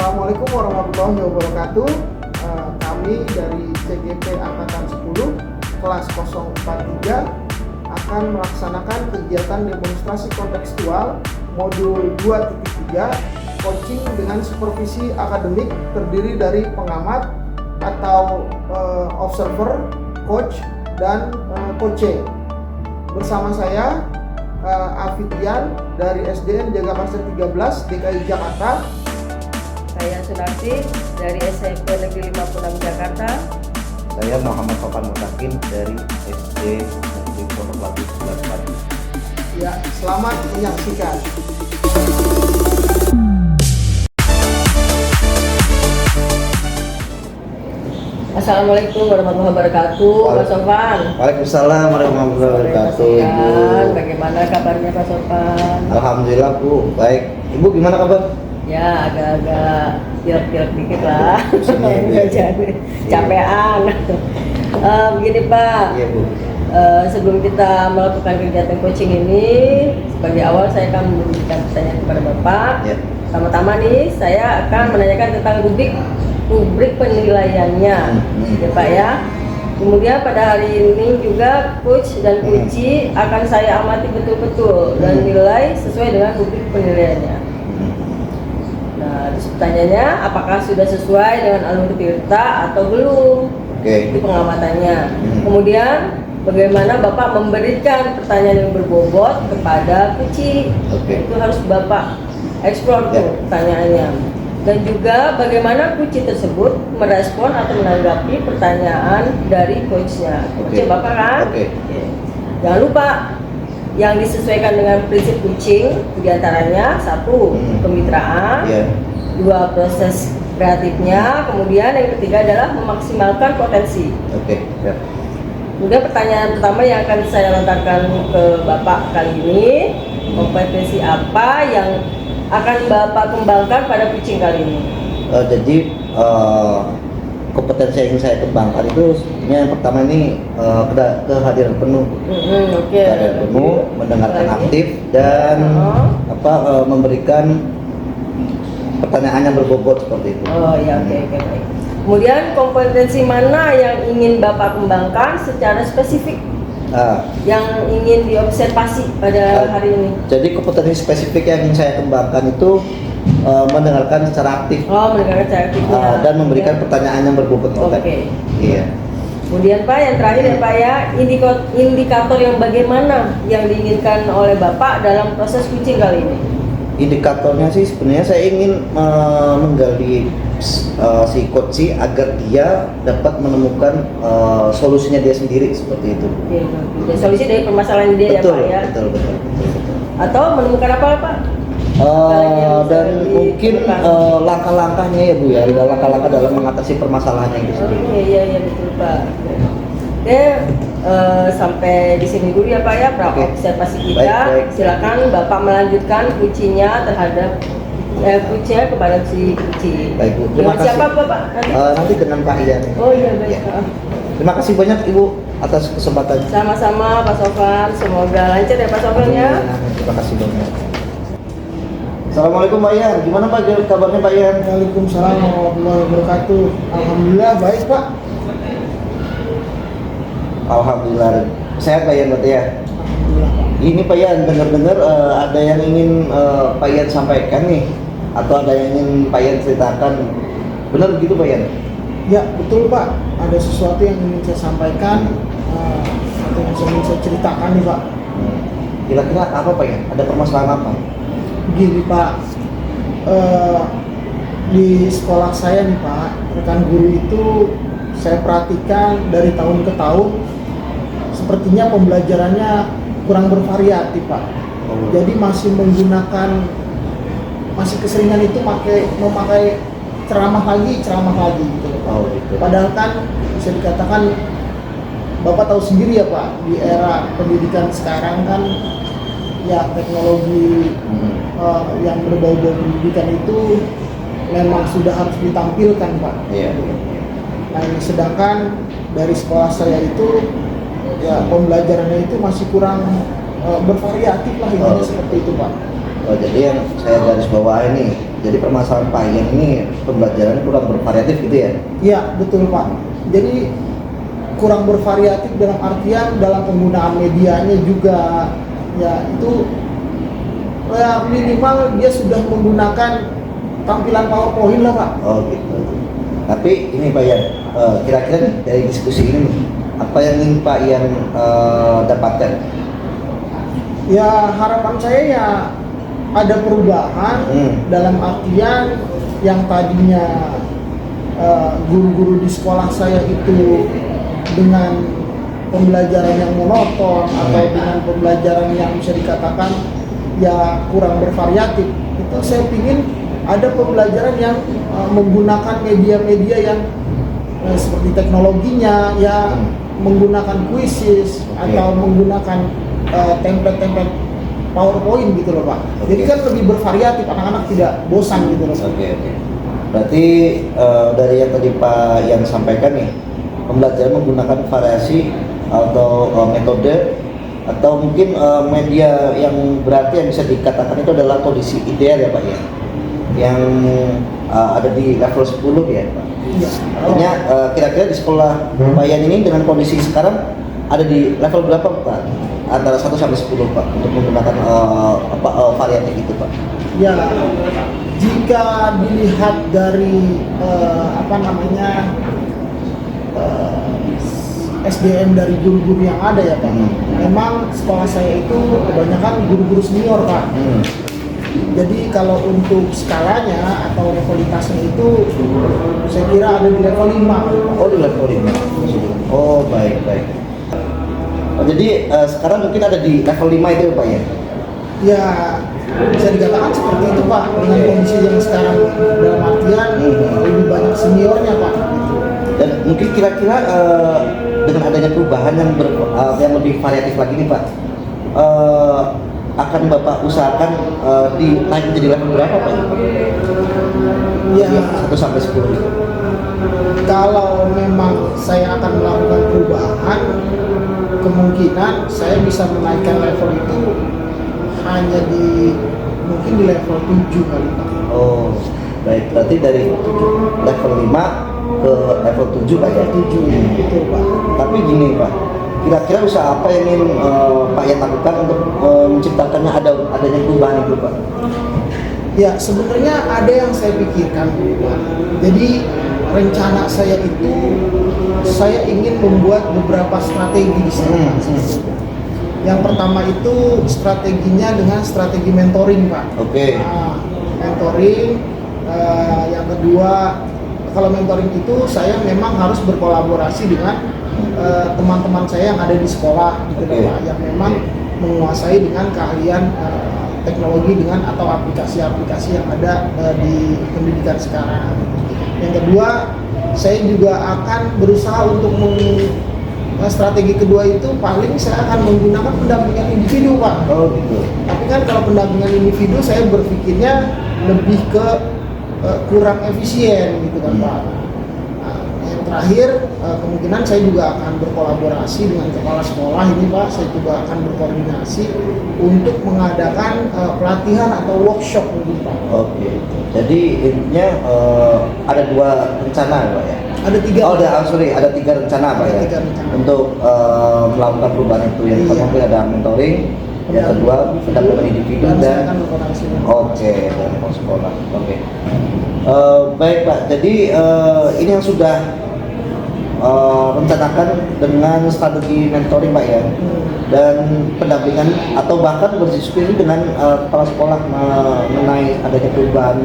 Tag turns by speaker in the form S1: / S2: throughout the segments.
S1: Assalamualaikum warahmatullahi wabarakatuh. Kami dari CGP Angkatan 10 kelas 043 akan melaksanakan kegiatan demonstrasi kontekstual modul 2.3 coaching dengan supervisi akademik terdiri dari pengamat atau observer, coach, dan coaching. Bersama saya Afidian dari SDN Jagakarsa 13 DKI Jakarta.
S2: Saya Sunarsi dari SMP Negeri 56 Jakarta.
S3: Saya Muhammad Sofan Mutakin dari SD Negeri Pondok Labu 11 Padi.
S1: Ya, selamat menyaksikan.
S2: Assalamualaikum warahmatullahi wabarakatuh, Pak Sofan.
S3: Waalaikumsalam warahmatullahi wabarakatuh, Ibu.
S2: Bagaimana kabarnya Pak Sofan?
S3: Alhamdulillah, Bu. Baik. Ibu gimana kabar?
S2: Ya, agak-agak pilek-pilek dikit lah.
S3: Iya.
S2: Jadi capean. Begini Pak.
S3: Iya, Bu.
S2: Sebelum kita melakukan kegiatan coaching ini, sebagai awal saya akan memberikan pertanyaan kepada Bapak.
S3: Ya.
S2: Pertama-tama nih, saya akan menanyakan tentang rubrik penilaiannya, ya Pak ya. Kemudian pada hari ini juga coach dan coachee akan saya amati betul-betul dan nilai sesuai dengan rubrik penilaiannya. Nah, terus pertanyaannya, apakah sudah sesuai dengan alur tirta atau belum?
S3: Oke.
S2: Itu pengamatannya. Kemudian bagaimana Bapak memberikan pertanyaan yang berbobot kepada coachee?
S3: Oke.
S2: Itu harus Bapak eksplor
S3: Ya.
S2: tuh pertanyaannya. Dan juga bagaimana coachee tersebut merespon atau menanggapi pertanyaan dari coachnya. Coachnya Bapak kan?
S3: Oke.
S2: Jangan lupa yang disesuaikan dengan prinsip coaching diantaranya satu kemitraan,
S3: Iya.
S2: dua proses kreatifnya, kemudian yang ketiga adalah memaksimalkan potensi.
S3: Oke. Ya.
S2: Kemudian pertanyaan pertama yang akan saya lontarkan ke Bapak kali ini, kompetensi apa yang akan Bapak kembangkan pada coaching kali ini?
S3: Jadi kompetensi yang ingin saya kembangkan itu sebenarnya yang pertama ini kehadiran penuh.
S2: Oke.
S3: Kehadiran penuh, mendengarkan
S2: Lagi?
S3: aktif dan memberikan pertanyaan yang berbobot seperti itu.
S2: Oh ya, oke baik. Kemudian kompetensi mana yang ingin Bapak kembangkan secara spesifik? Yang ingin diobservasi pada hari ini?
S3: Jadi kompetensi spesifik yang ingin saya kembangkan itu mendengarkan secara aktif.
S2: Mendengarkan secara aktifnya.
S3: Dan memberikan pertanyaan yang berbobot.
S2: Oke.
S3: Iya.
S2: Kemudian Pak, yang terakhir ya Pak ya, indikator yang bagaimana yang diinginkan oleh Bapak dalam proses coaching kali ini?
S3: Indikatornya sih sebenarnya saya ingin menggali si coachee agar dia dapat menemukan solusinya dia sendiri seperti itu.
S2: Oke. Solusi dari permasalahan dia
S3: Betul,
S2: ya Pak ya.
S3: betul.
S2: Atau menemukan apa Pak?
S3: Dan mungkin langkah-langkahnya ya Bu ya, langkah-langkah dalam mengatasi permasalahannya itu sendiri.
S2: Iya betul Pak. Oke, sampai di sini dulu ya Pak ya observasi kita.
S3: Baik.
S2: Silakan Bapak melanjutkan kuncinya terhadap kuncinya kepada si kunci.
S3: Baik Bu, terima kasih.
S2: Siapa Bapak?
S3: Nanti dengan Pak Ian.
S2: Oh iya baik.
S3: Ya. Terima kasih banyak Ibu atas kesempatannya.
S2: Sama-sama Pak Sofan, semoga lancar ya Pak Sofan ya.
S3: Terima kasih banyak. Assalamualaikum Pak Ian, gimana Pak kabarnya Pak Ian?
S1: Waalaikumsalam warahmatullahi wabarakatuh. Alhamdulillah baik Pak.
S3: Alhamdulillah. Sehat Pak Ian berarti ya?
S1: Alhamdulillah Pak.
S3: Ini Pak Ian, dengar-dengar ada yang ingin Pak Ian sampaikan nih, atau ada yang ingin Pak Ian ceritakan. Benar begitu Pak Ian?
S1: Ya betul Pak. Ada sesuatu yang ingin saya sampaikan atau yang ingin saya ceritakan nih Pak.
S3: Kira-kira apa Pak Ian? Ada permasalahan apa?
S1: Begini Pak, di sekolah saya nih Pak, rekan guru itu saya perhatikan dari tahun ke tahun sepertinya pembelajarannya kurang bervariatif Pak. Jadi masih keseringan itu memakai ceramah lagi gitu Pak.
S3: Gitu.
S1: Padahal kan bisa dikatakan Bapak tahu sendiri ya Pak, di era pendidikan sekarang kan ya teknologi yang berbau-bau pendidikan itu memang sudah harus ditampilkan Pak.
S3: Iya.
S1: Nah, sedangkan dari sekolah saya itu ya pembelajarannya itu masih kurang bervariatif lah intinya seperti itu Pak.
S3: Oh, jadi yang saya garis bawah ini, jadi permasalahan Pak Ian ini pembelajarannya kurang bervariatif gitu ya?
S1: Iya, betul Pak. Jadi kurang bervariatif dalam artian dalam penggunaan medianya juga, ya itu ya minimal dia sudah menggunakan tampilan PowerPoint lah Pak.
S3: Oh gitu. Tapi ini Pak Ian, kira-kira nih dari diskusi ini nih, apa yang ingin Pak Ian dapatkan?
S1: Ya harapan saya ya ada perubahan dalam artian yang tadinya guru-guru di sekolah saya itu dengan pembelajaran yang monoton atau dengan pembelajaran yang bisa dikatakan ya kurang bervariatif, itu saya ingin ada pembelajaran yang menggunakan media-media yang seperti teknologinya ya menggunakan quizzes atau menggunakan template-template PowerPoint gitu loh Pak. Jadi kan lebih bervariatif, anak-anak tidak bosan gitu loh.
S3: Oke. Berarti dari yang tadi Pak yang sampaikan nih, pembelajaran menggunakan variasi atau metode atau mungkin media yang berarti yang bisa dikatakan itu adalah kondisi ideal ya Pak ya, yang ada di level 10 ya Pak.
S1: Iya.
S3: Artinya kira-kira di sekolah Pak Ian ini dengan kondisi sekarang ada di level berapa Pak? Antara 1 sampai 10 Pak untuk menggunakan variatif itu Pak.
S1: Ya, jika dilihat dari SDM dari guru-guru yang ada ya Pak, memang sekolah saya itu kebanyakan guru-guru senior Pak. Jadi kalau untuk skalanya atau levelitasnya itu saya kira ada di level 5.
S3: Oh di level 5. Oh baik. Oh, jadi sekarang mungkin ada di level 5 itu ya Pak ya?
S1: Ya bisa dikatakan seperti itu Pak, dengan kondisi yang sekarang dalam artian lebih banyak seniornya Pak.
S3: Dan mungkin kira-kira dengan adanya perubahan yang lebih variatif lagi nih Pak, akan Bapak usahakan naik menjadi level berapa Pak?
S1: Ya
S3: 1 sampai 10.
S1: kalau memang saya akan melakukan perubahan, kemungkinan saya bisa menaikkan level itu hanya mungkin di level 7 kali Pak.
S3: Oh baik, berarti dari level 5 ke level 7 Pak ya?
S1: 7, betul Pak.
S3: Tapi gini Pak, kira-kira usaha apa yang ingin Pak Ian lakukan untuk menciptakannya adanya perubahan itu Pak?
S1: Ya sebenarnya ada yang saya pikirkan Pak. Jadi rencana saya itu saya ingin membuat beberapa strategi di sana. Yang pertama itu strateginya dengan strategi mentoring Pak.
S3: Oke.
S1: Nah, mentoring. Yang kedua, kalau mentoring itu saya memang harus berkolaborasi dengan teman-teman saya yang ada di sekolah gitu Pak, yang memang menguasai dengan keahlian teknologi dengan atau aplikasi-aplikasi yang ada di pendidikan sekarang. Yang kedua, saya juga akan berusaha untuk strategi kedua itu paling saya akan menggunakan pendampingan individu Pak.
S3: Oh gitu.
S1: Tapi kan kalau pendampingan individu saya berpikirnya lebih ke kurang efisien gitu kan Pak. Nah, yang terakhir kemungkinan saya juga akan berkolaborasi dengan kepala sekolah ini Pak. Saya juga akan berkoordinasi untuk mengadakan pelatihan atau workshop mungkin Pak.
S3: Oke. Jadi intinya ada 2 rencana Pak ya?
S1: Ada 3.
S3: Oh, ada 3 rencana Pak ya?
S1: 3 rencana.
S3: Untuk melakukan perubahan itu. Yang pertama mungkin ada mentoring, yang kedua pendampingan individu
S1: saya
S3: dan
S1: akan berkoordinasi dengan
S3: dan sekolah. Oke. Baik Pak. Jadi ini yang sudah rencanakan dengan strategi mentoring Pak ya, dan pendampingan atau bahkan berdiskusi dengan kepala sekolah mengenai adanya perubahan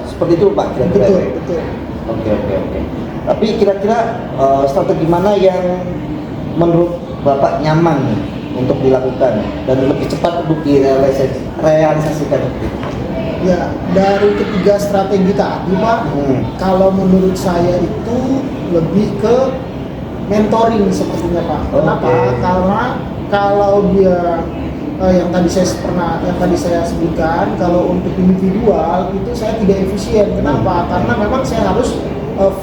S3: seperti itu Pak kira-kira.
S1: betul.
S3: Oke. Tapi kira-kira strategi mana yang menurut Bapak nyaman nih untuk dilakukan dan lebih cepat untuk direalisasikan?
S1: Ya, dari ketiga strategi tadi Pak, kalau menurut saya itu lebih ke mentoring sepertinya Pak. Kenapa? Karena kalau dia yang tadi saya sebutkan, kalau untuk individual itu saya tidak efisien. Kenapa? Karena memang saya harus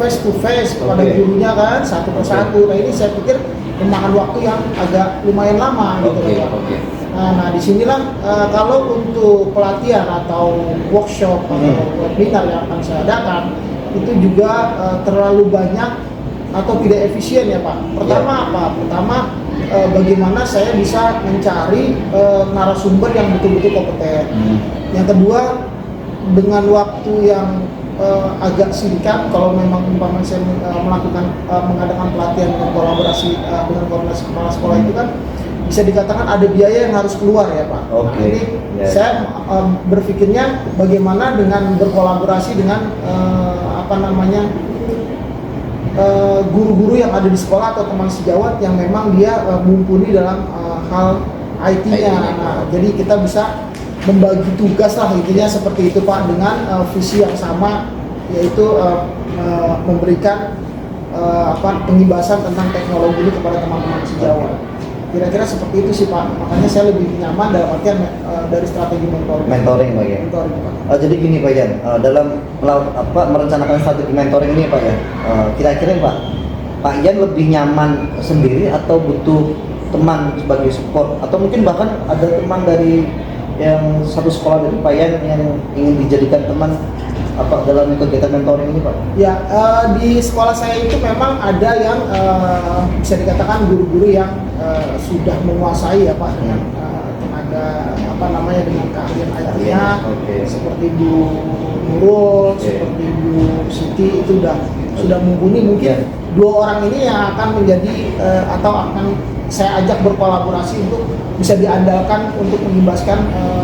S1: face to face kepada gurunya kan, satu persatu. Nah ini saya pikir memakan waktu yang agak lumayan lama gitu Pak. Nah, disinilah kalau untuk pelatihan atau workshop atau webinar yang akan saya adakan itu juga terlalu banyak atau tidak efisien ya Pak. Pertama apa? Pertama bagaimana saya bisa mencari narasumber yang betul-betul kompeten. Yang kedua, dengan waktu yang agak singkat, kalau memang umpamanya saya mengadakan pelatihan dengan kolaborasi dengan koordinasi kepala sekolah itu kan bisa dikatakan ada biaya yang harus keluar ya Pak. Jadi saya berpikirnya bagaimana dengan berkolaborasi dengan guru-guru yang ada di sekolah atau teman sejawat yang memang dia mumpuni dalam hal IT-nya. Nah, jadi kita bisa membagi tugas lah intinya seperti itu Pak, dengan visi yang sama, yaitu memberikan pengibasan tentang teknologi ini kepada teman-teman sejawat. Kira-kira seperti itu sih Pak, makanya saya lebih nyaman dalam artian dari strategi mentoring Pak ya.
S3: Jadi gini Pak Yan, dalam merencanakan strategi mentoring ini Pak ya, kira-kira Pak Yan lebih nyaman sendiri atau butuh teman sebagai support, atau mungkin bahkan ada teman dari yang satu sekolah dari Pak Yan yang ingin dijadikan teman dalam kegiatan mentoring ini Pak?
S1: Ya, di sekolah saya itu memang ada yang bisa dikatakan guru-guru yang sudah menguasai ya Pak, dengan tenaga dengan keahlian IT-nya, seperti Bu Nurul, seperti Bu Siti, itu sudah mumpuni. Mungkin dua orang ini yang akan menjadi atau akan saya ajak berkolaborasi untuk bisa diandalkan untuk mengimbaskan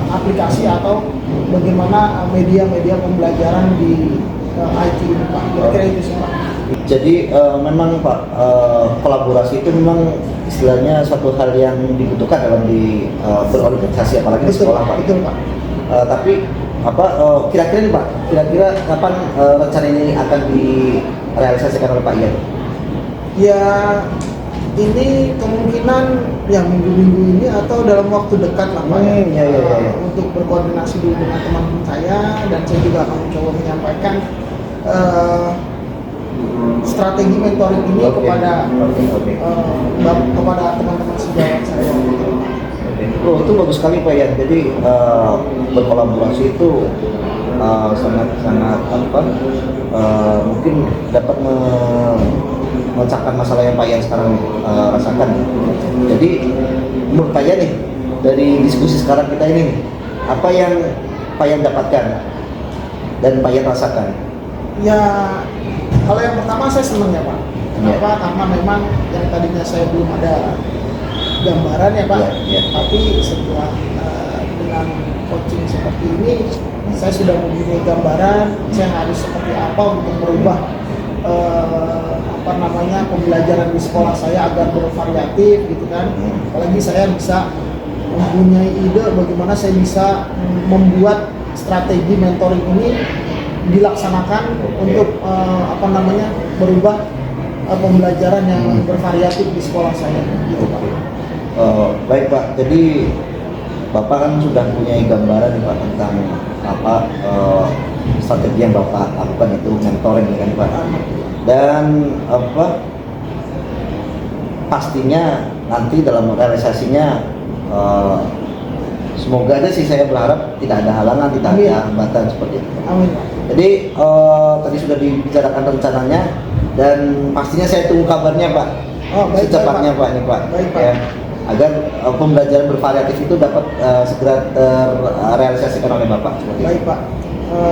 S1: aplikasi atau bagaimana media-media pembelajaran di IT ini Pak. Kira-kira itu sih Pak.
S3: Jadi memang Pak, kolaborasi itu memang istilahnya suatu hal yang dibutuhkan dalam berorganisasi, apalagi di sekolah Pak.
S1: Betul Pak.
S3: Tapi kira-kira nih Pak, kira-kira kapan rencana ini akan direalisasikan oleh Pak Yan?
S1: Ya, ini kemungkinan ya minggu-minggu ini atau dalam waktu dekat lah Pak. Untuk berkoordinasi dulu dengan teman-teman saya, dan saya juga akan mencoba menyampaikan strategi mentoring ini kepada teman-teman sejawat saya.
S3: Oh, itu bagus sekali Pak Yan. Jadi berkolaborasi itu sangat mungkin dapat memecahkan masalah yang Pak Yan sekarang rasakan. Jadi menurut Pak Yan nih, dari diskusi sekarang kita ini, apa yang Pak Yan dapatkan dan Pak Yan rasakan?
S1: Ya, kalau yang pertama saya senang ya Pak. Kenapa? Karena memang yang tadinya saya belum ada gambaran ya Pak, tapi setelah dengan coaching seperti ini, saya sudah mempunyai gambaran saya harus seperti apa untuk merubah pembelajaran di sekolah saya agar bervariatif gitu kan. Apalagi saya bisa mempunyai ide bagaimana saya bisa membuat strategi mentoring ini dilaksanakan untuk merubah pembelajaran yang bervariatif di sekolah saya gitu Pak.
S3: Baik Pak, jadi Bapak kan sudah punya gambaran nih Pak tentang strategi yang Bapak lakukan itu mentoring kan Pak. Dan pastinya nanti dalam realisasinya semoga aja sih, saya berharap tidak ada halangan, tidak ada hambatan seperti itu.
S1: Amin.
S3: Jadi tadi sudah dibicarakan rencananya, dan pastinya saya tunggu kabarnya Pak. Secepatnya Pak nih Pak.
S1: Baik, Pak.
S3: Ya, agar pembelajaran bervariatif itu dapat segera terrealisasikan oleh Bapak.
S1: Baik Pak.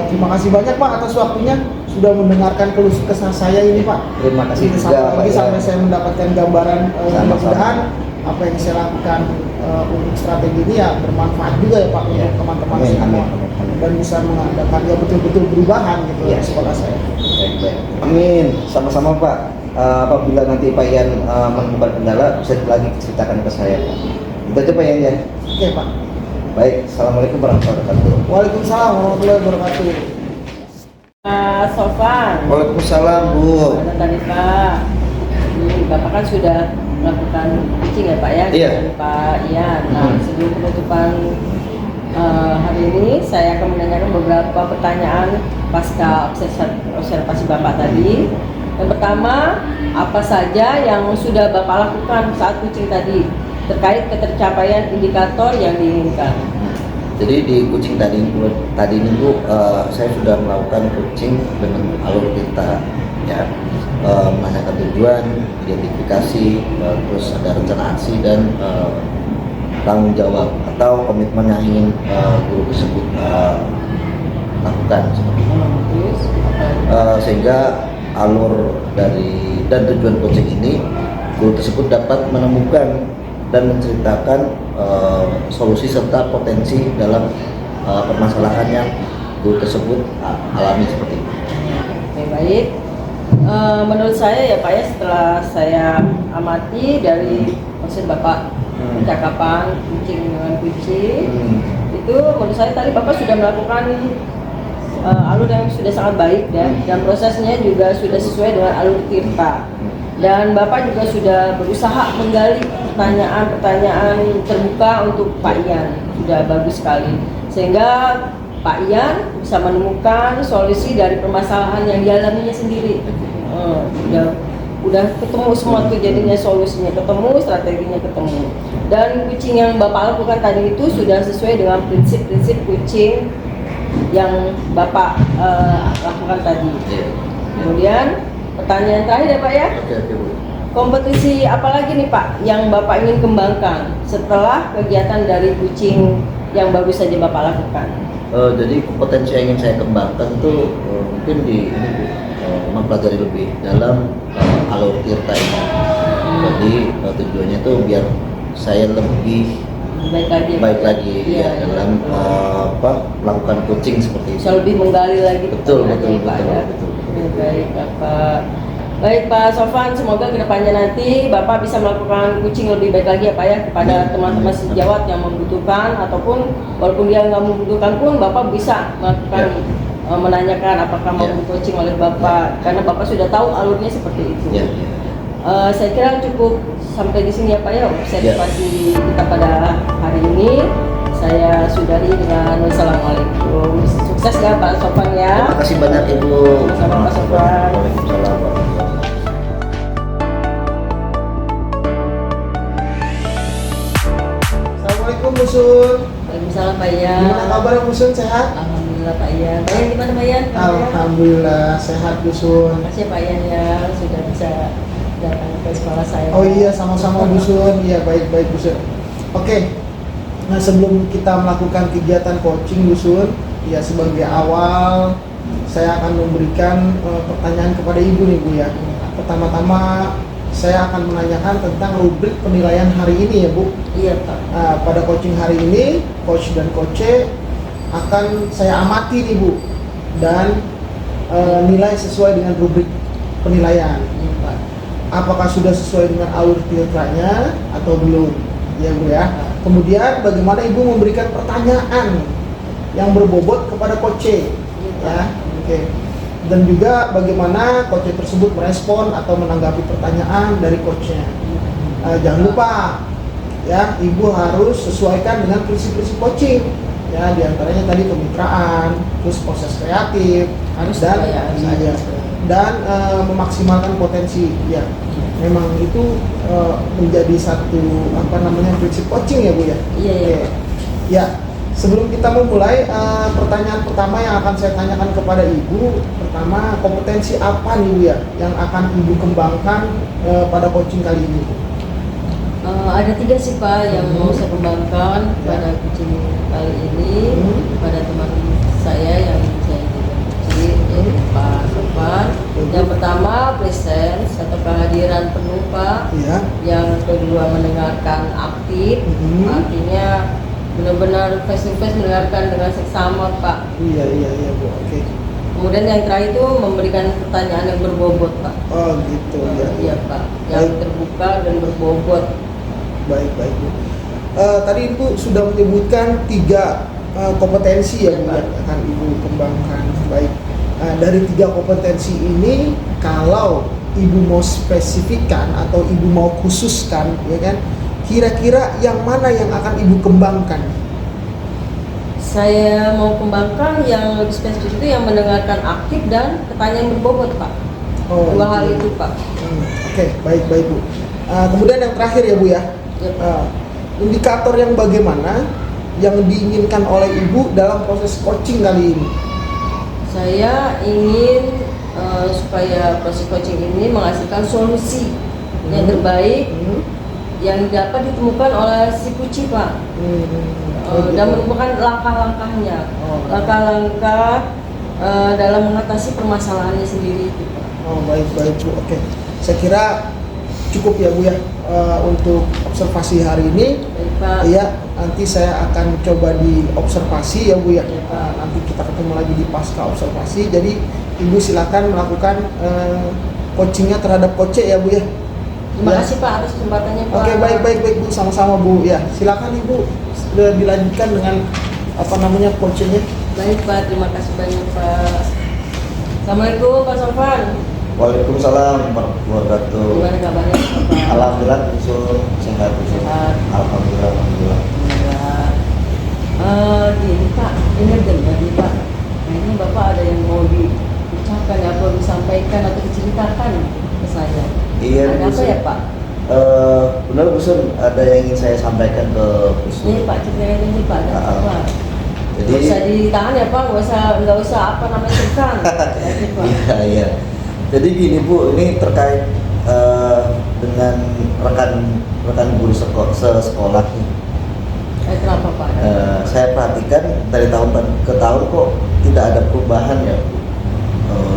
S1: Terima kasih banyak Pak atas waktunya sudah mendengarkan keluh kesah saya ini Pak.
S3: Terima kasih juga Pak.
S1: Sampai saya mendapatkan gambaran mudah-mudahan apa yang saya lakukan untuk strategi ini ya bermanfaat juga ya Pak untuk teman-teman semua, dan bisa mengadakan ya betul-betul perubahan gitu di sekolah saya.
S3: Baik. Amin. Sama-sama Pak. Apabila nanti Pak Yan menemukan kendala, bisa lagi ceritakan ke saya Pak. Itu aja Pak Yan ya.
S1: Oke Pak.
S3: Baik, assalamualaikum warahmatullahi wabarakatuh.
S1: Waalaikumsalam warahmatullahi wabarakatuh.
S2: Pak Sofan.
S3: Waalaikumsalam Bu.
S2: Halo tadi Pak. Bapak kan sudah melakukan pitching ya Pak ya dengan Pak Ian. Nah, sebelum penutupan hari ini saya akan menanyakan beberapa pertanyaan pasca observasi Bapak tadi. Yang pertama, apa saja yang sudah Bapak lakukan saat pitching tadi? terkait ketercapaian indikator yang diinginkan.
S3: Jadi di kucing tadi ini Bu, saya sudah melakukan kucing dengan alur kita, ya, menanyakan tujuan, identifikasi, terus ada rencana aksi dan tanggung jawab atau komitmen yang ingin guru tersebut lakukan seperti itu.
S2: Terus,
S3: Sehingga alur dari dan tujuan coaching ini guru tersebut dapat menemukan dan menceritakan solusi serta potensi dalam permasalahan yang guru tersebut alami seperti itu.
S2: Oke, baik. Menurut saya ya Pak ya, setelah saya amati dari maksud Bapak percakapan kucing dengan kucing, itu menurut saya tadi Bapak sudah melakukan alur yang sudah sangat baik dan prosesnya juga sudah sesuai dengan alur Tirta. Dan Bapak juga sudah berusaha menggali pertanyaan-pertanyaan terbuka untuk Pak Ian, sudah bagus sekali. Sehingga Pak Ian bisa menemukan solusi dari permasalahan yang dialaminya sendiri. Udah ketemu semua tuh jadinya solusinya ketemu, strateginya ketemu. Dan kucing yang Bapak lakukan tadi itu sudah sesuai dengan prinsip-prinsip kucing yang Bapak lakukan tadi. Kemudian pertanyaan terakhir ya Pak ya.
S3: Oke, Bu.
S2: Kompetisi apa lagi nih Pak yang Bapak ingin kembangkan setelah kegiatan dari kucing yang baru saja Bapak lakukan?
S3: Jadi kompetensi yang ingin saya kembangkan tuh mungkin di ini Bu, mempelajari lebih dalam alur Tirta ini. Jadi tujuannya tuh biar saya lebih baik lagi
S2: Iya,
S3: ya, dalam melakukan coaching seperti itu.
S2: bisa lebih menggali lagi
S3: Betul,
S2: pertanyaannya,
S3: betul,
S2: Pak,
S3: betul,
S2: ya.
S3: betul.
S2: Baik Bapak. Baik Pak Sofan, semoga kedepannya nanti Bapak bisa melakukan coaching lebih baik lagi ya Pak ya kepada teman-teman sejawat yang membutuhkan, ataupun walaupun dia nggak membutuhkan pun Bapak bisa melakukan menanyakan apakah mau coaching oleh Bapak, karena Bapak sudah tahu alurnya seperti itu.
S3: Ya.
S2: Saya kira cukup sampai di sini ya Pak ya observasi kita pada hari ini. Saya sudahi dengan wassalamualaikum. Sukses ya Pak Sofan ya.
S3: Terima kasih banyak Ibu.
S2: Sama-sama, Pak Sofwan.
S3: Waalaikumsalam.
S1: Assalamualaikum Bu Sun.
S2: Waalaikumsalam Pak Ian.
S1: Gimana kabar Bu Sun, sehat?
S2: Alhamdulillah Pak Ian. Pak Ian gimana Pak Ian?
S1: Alhamdulillah sehat Bu Sun.
S2: Terima kasih Pak Ian ya sudah bisa datang ke sekolah saya.
S1: Oh iya, sama-sama Bu Sun. Iya, baik-baik Bu Sun. Oke. Nah, sebelum kita melakukan kegiatan coaching Bu Sun, ya sebagai awal saya akan memberikan pertanyaan kepada Ibu nih Bu ya. Pertama-tama saya akan menanyakan tentang rubrik penilaian hari ini ya Bu.
S2: Iya Pak.
S1: Pada coaching hari ini, coach dan coach akan saya amati nih Bu, dan nilai sesuai dengan rubrik penilaian.
S2: Iya Pak.
S1: Apakah sudah sesuai dengan alur filtranya atau belum, ya Bu ya. Kemudian bagaimana Ibu memberikan pertanyaan yang berbobot kepada coach, ya, oke. Dan juga bagaimana coach tersebut merespon atau menanggapi pertanyaan dari coachnya. Jangan lupa, ya, Ibu harus sesuaikan dengan prinsip-prinsip coaching. Ya, diantaranya tadi kemitraan, terus proses kreatif,
S2: Harus
S1: dan
S2: ya, harus ada.
S1: dan memaksimalkan potensi. Ya, memang itu menjadi satu prinsip coaching ya Bu ya.
S2: Iya iya.
S1: Oke. Ya, sebelum kita memulai, pertanyaan pertama yang akan saya tanyakan kepada Ibu, pertama, kompetensi apa nih Bu ya yang akan Ibu kembangkan pada coaching kali ini?
S2: Ada 3 sih Pak yang mau saya kembangkan pada kucing kali ini pada teman saya yang saya jadi yaitu Pak Sofan. Yang pertama presence atau kehadiran penuh Pak.
S1: Iya.
S2: Yang kedua mendengarkan aktif, artinya benar-benar face to face mendengarkan dengan seksama Pak.
S1: Iya Bu. Oke.
S2: Kemudian yang terakhir itu memberikan pertanyaan yang berbobot Pak.
S1: Oh gitu ya.
S2: Iya Pak, yang terbuka dan berbobot.
S1: Baik Bu. Tadi Ibu sudah menyebutkan 3 kompetensi ya Bu yang akan Ibu kembangkan. Baik. Dari 3 kompetensi ini, kalau Ibu mau spesifikkan atau Ibu mau khususkan, ya kan, kira-kira yang mana yang akan Ibu kembangkan?
S2: Saya mau kembangkan yang lebih spesifik itu yang mendengarkan aktif dan pertanyaan berbobot Pak.
S1: Oh,
S2: 2 hal itu Pak.
S1: Oke, baik Bu. Kemudian yang terakhir ya Bu ya,
S2: Ya, Pak.
S1: Nah, indikator yang bagaimana yang diinginkan oleh ibu dalam proses coaching kali ini?
S2: Saya ingin supaya proses coaching ini menghasilkan solusi yang terbaik yang dapat ditemukan oleh si Puci, Pak. Dan merupakan langkah-langkahnya,
S1: Oh.
S2: langkah-langkah dalam mengatasi permasalahannya sendiri itu, Pak.
S1: Oh, baik Bu. Oke. Saya kira cukup ya Bu ya untuk observasi hari ini.
S2: Baik, Pak.
S1: Iya, nanti saya akan coba diobservasi ya Bu ya.
S2: Ya, Pak.
S1: Nanti kita ketemu lagi di pasca observasi. Jadi Ibu silakan melakukan coachingnya terhadap coach ya Bu ya.
S2: Terima
S1: Ya.
S2: kasih Pak atas kesempatannya, Pak.
S1: Oke, baik Bu, sama-sama Bu. Ya, silakan Ibu dilanjutkan dengan apa namanya coachingnya.
S2: Baik, Pak. Terima kasih banyak, Pak. Assalamualaikum, Pak Sofan.
S3: Waalaikumsalam warahmatullahi wabarakatuh.
S2: Gimana kabarnya, Pak?
S3: Alhamdulillah, usul sehat.
S2: Sehat.
S3: Alhamdulillah.
S2: Gini Pak, dengar nih Pak. Kayaknya Bapak ada yang mau diucapkan atau disampaikan atau diceritakan ke saya.
S3: Iya,
S2: Ada
S3: Bu
S2: apa
S3: Sun.
S2: ya Pak?
S3: Benar Bu Sun, ada yang ingin saya sampaikan ke Bu Sun.
S2: Ini Pak, ceritain ini Pak. Ada apa?
S3: Jadi
S2: Nggak usah ditahan ya Pak, nggak usah apa namanya tekan. Jadi, Pak.
S3: iya. Jadi gini Bu, ini terkait dengan rekan guru sekolah nih.
S2: Kenapa Pak?
S3: Saya perhatikan dari tahun ke tahun kok tidak ada perubahan ya Bu.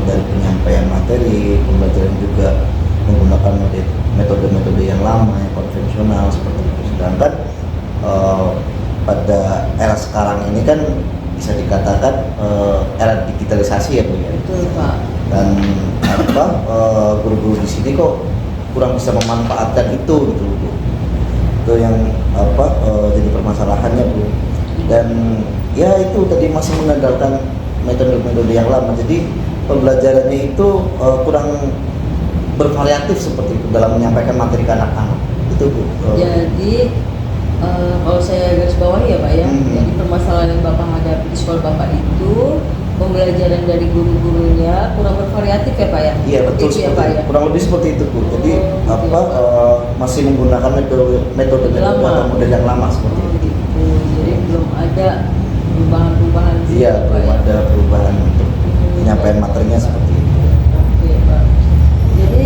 S3: Dari penyampaian materi, pembelajaran juga menggunakan metode-metode yang lama, yang konvensional seperti itu. Sedangkan pada era sekarang ini kan bisa dikatakan era digitalisasi ya Bu ya.
S2: Betul Pak.
S3: Dan guru-guru di sini kok kurang bisa memanfaatkan itu gitu Bu. Itu yang jadi permasalahannya Bu. Dan ya itu tadi masih mengandalkan metode-metode yang lama. Jadi pembelajarannya itu kurang bervariatif seperti itu dalam menyampaikan materi ke anak-anak. Itu Bu.
S2: Jadi kalau saya garis bawahi ya Pak ya, jadi permasalahan yang Bapak hadapi di sekolah Bapak itu pembelajaran dari guru-gurunya kurang bervariatif ya Pak ya?
S3: Iya betul
S2: Itu ya
S3: seperti
S2: Pak
S3: itu.
S2: ya?
S3: Kurang lebih seperti itu Bu. Jadi
S2: gitu ya,
S3: masih menggunakan metode
S2: Lama.
S3: atau model yang lama seperti
S2: Oh,
S3: itu.
S2: gitu. Jadi belum ada perubahan-perubahan sih,
S3: Iya,
S2: Pak,
S3: belum
S2: ya?
S3: ada perubahan untuk penyampaian materinya seperti itu.
S2: Oke Pak. Jadi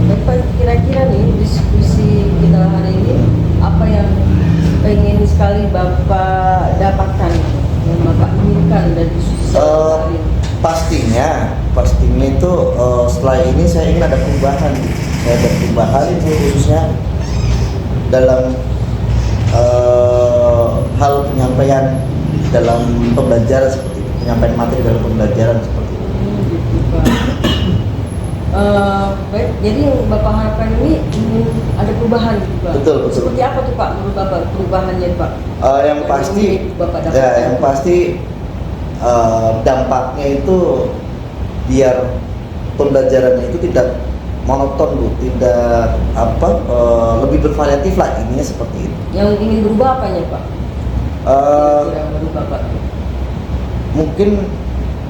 S2: Bapak kira-kira nih diskusi kita hari ini apa yang pengen sekali Bapak dapatkan yang Bapak inginkan dari diskusi hari ini?
S3: Pastinya itu setelah ini saya ingin ada perubahan. Saya ada perubahan itu khususnya dalam hal penyampaian dalam pembelajaran seperti itu, penyampaian materi dalam pembelajaran seperti itu.
S2: Gitu Pak. Baik, jadi yang Bapak harapkan ini ingin ada perubahan gitu Pak.
S3: Betul.
S2: Seperti apa tuh Pak menurut Bapak perubahannya Pak?
S3: Yang pasti,
S2: Bapak
S3: ya,
S2: dapatkan.
S3: yang pasti dampaknya itu biar pembelajarannya itu tidak monoton Bu, tidak lebih bervariatif lah ininya seperti itu.
S2: Yang ingin berubah apanya Pak? Yang berubah Pak?
S3: Mungkin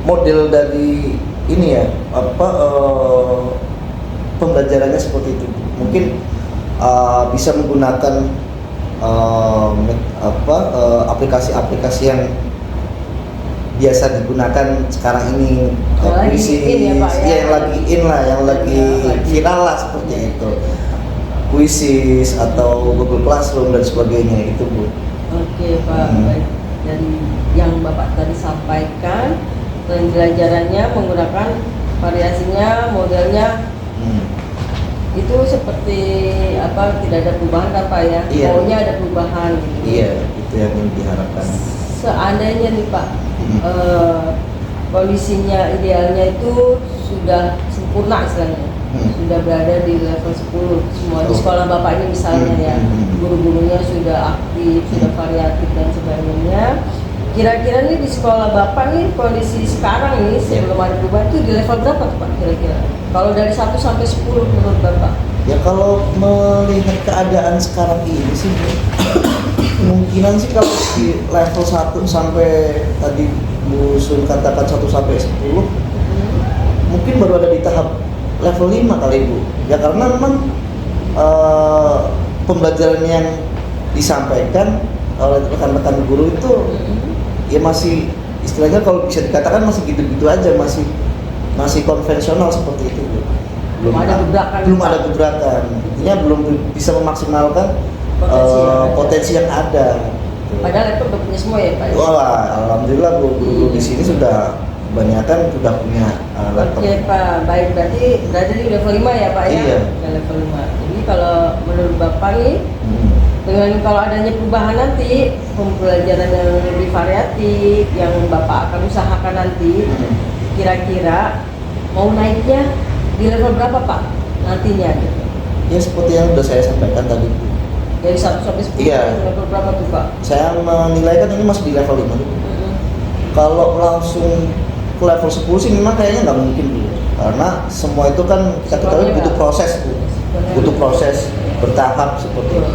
S3: model dari ini ya pembelajarannya seperti itu. Mungkin bisa menggunakan aplikasi-aplikasi yang biasa digunakan sekarang ini,
S2: Yang lagi in ya, Pak, ya?
S3: yang lagi in lah, yang lagi viral lah seperti itu, Quizzes atau Google Classroom dan sebagainya itu Bu.
S2: Oke Pak, baik. Dari yang Bapak tadi sampaikan pembelajarannya menggunakan variasinya, modelnya itu seperti apa, tidak ada perubahan kan Pak ya?
S3: Iya.
S2: Maunya ada perubahan gitu.
S3: Iya, itu yang ingin diharapkan.
S2: Seandainya nih Pak, kondisinya idealnya itu sudah sempurna istilahnya, sudah berada di level 10 semua di sekolah Bapak ini misalnya ya, guru-gurunya sudah aktif, sudah variatif dan sebagainya. Kira-kira nih di sekolah Bapak nih kondisi sekarang ini sebelum ada perubahan itu di level berapa tuh Pak kira-kira? Kalau dari 1 sampai 10 menurut Bapak?
S3: Ya kalau melihat keadaan sekarang ini sih kemungkinan sih kalau di level 1 sampai tadi Bu Sun katakan 1 sampai 10 mungkin baru ada di tahap level 5 kali Bu. Ya karena memang pembelajaran yang disampaikan oleh rekan-rekan guru itu ya masih istilahnya kalau bisa dikatakan masih gitu-gitu aja, masih konvensional seperti itu Bu.
S2: Belum ada gebrakan.
S3: Belum ada gebrakan, intinya belum bisa memaksimalkan potensi yang ada.
S2: Padahal itu udah punya semua ya Pak.
S3: Wah, alhamdulillah guru-guru di sini sudah kebanyakan sudah punya laptop.
S2: Oke Pak, baik, berarti ini level 5 ya Pak ya?
S3: Iya.
S2: Udah level 5. Jadi kalau menurut Bapak nih, dengan kalau adanya perubahan nanti, pembelajaran yang lebih variatif, yang Bapak akan usahakan nanti, kira-kira mau naiknya di level berapa Pak nantinya? Gitu.
S3: Ya seperti yang sudah saya sampaikan tadi.
S2: Dari 1 sampai 10
S3: Iya.
S2: level berapa tuh Pak?
S3: Saya menilai kan ini masih di level 5 dulu. Kalau langsung ke level 10 sih memang kayaknya nggak mungkin dulu. Karena semua itu kan kita ketahui butuh proses, Bu. Butuh proses bertahap seperti itu.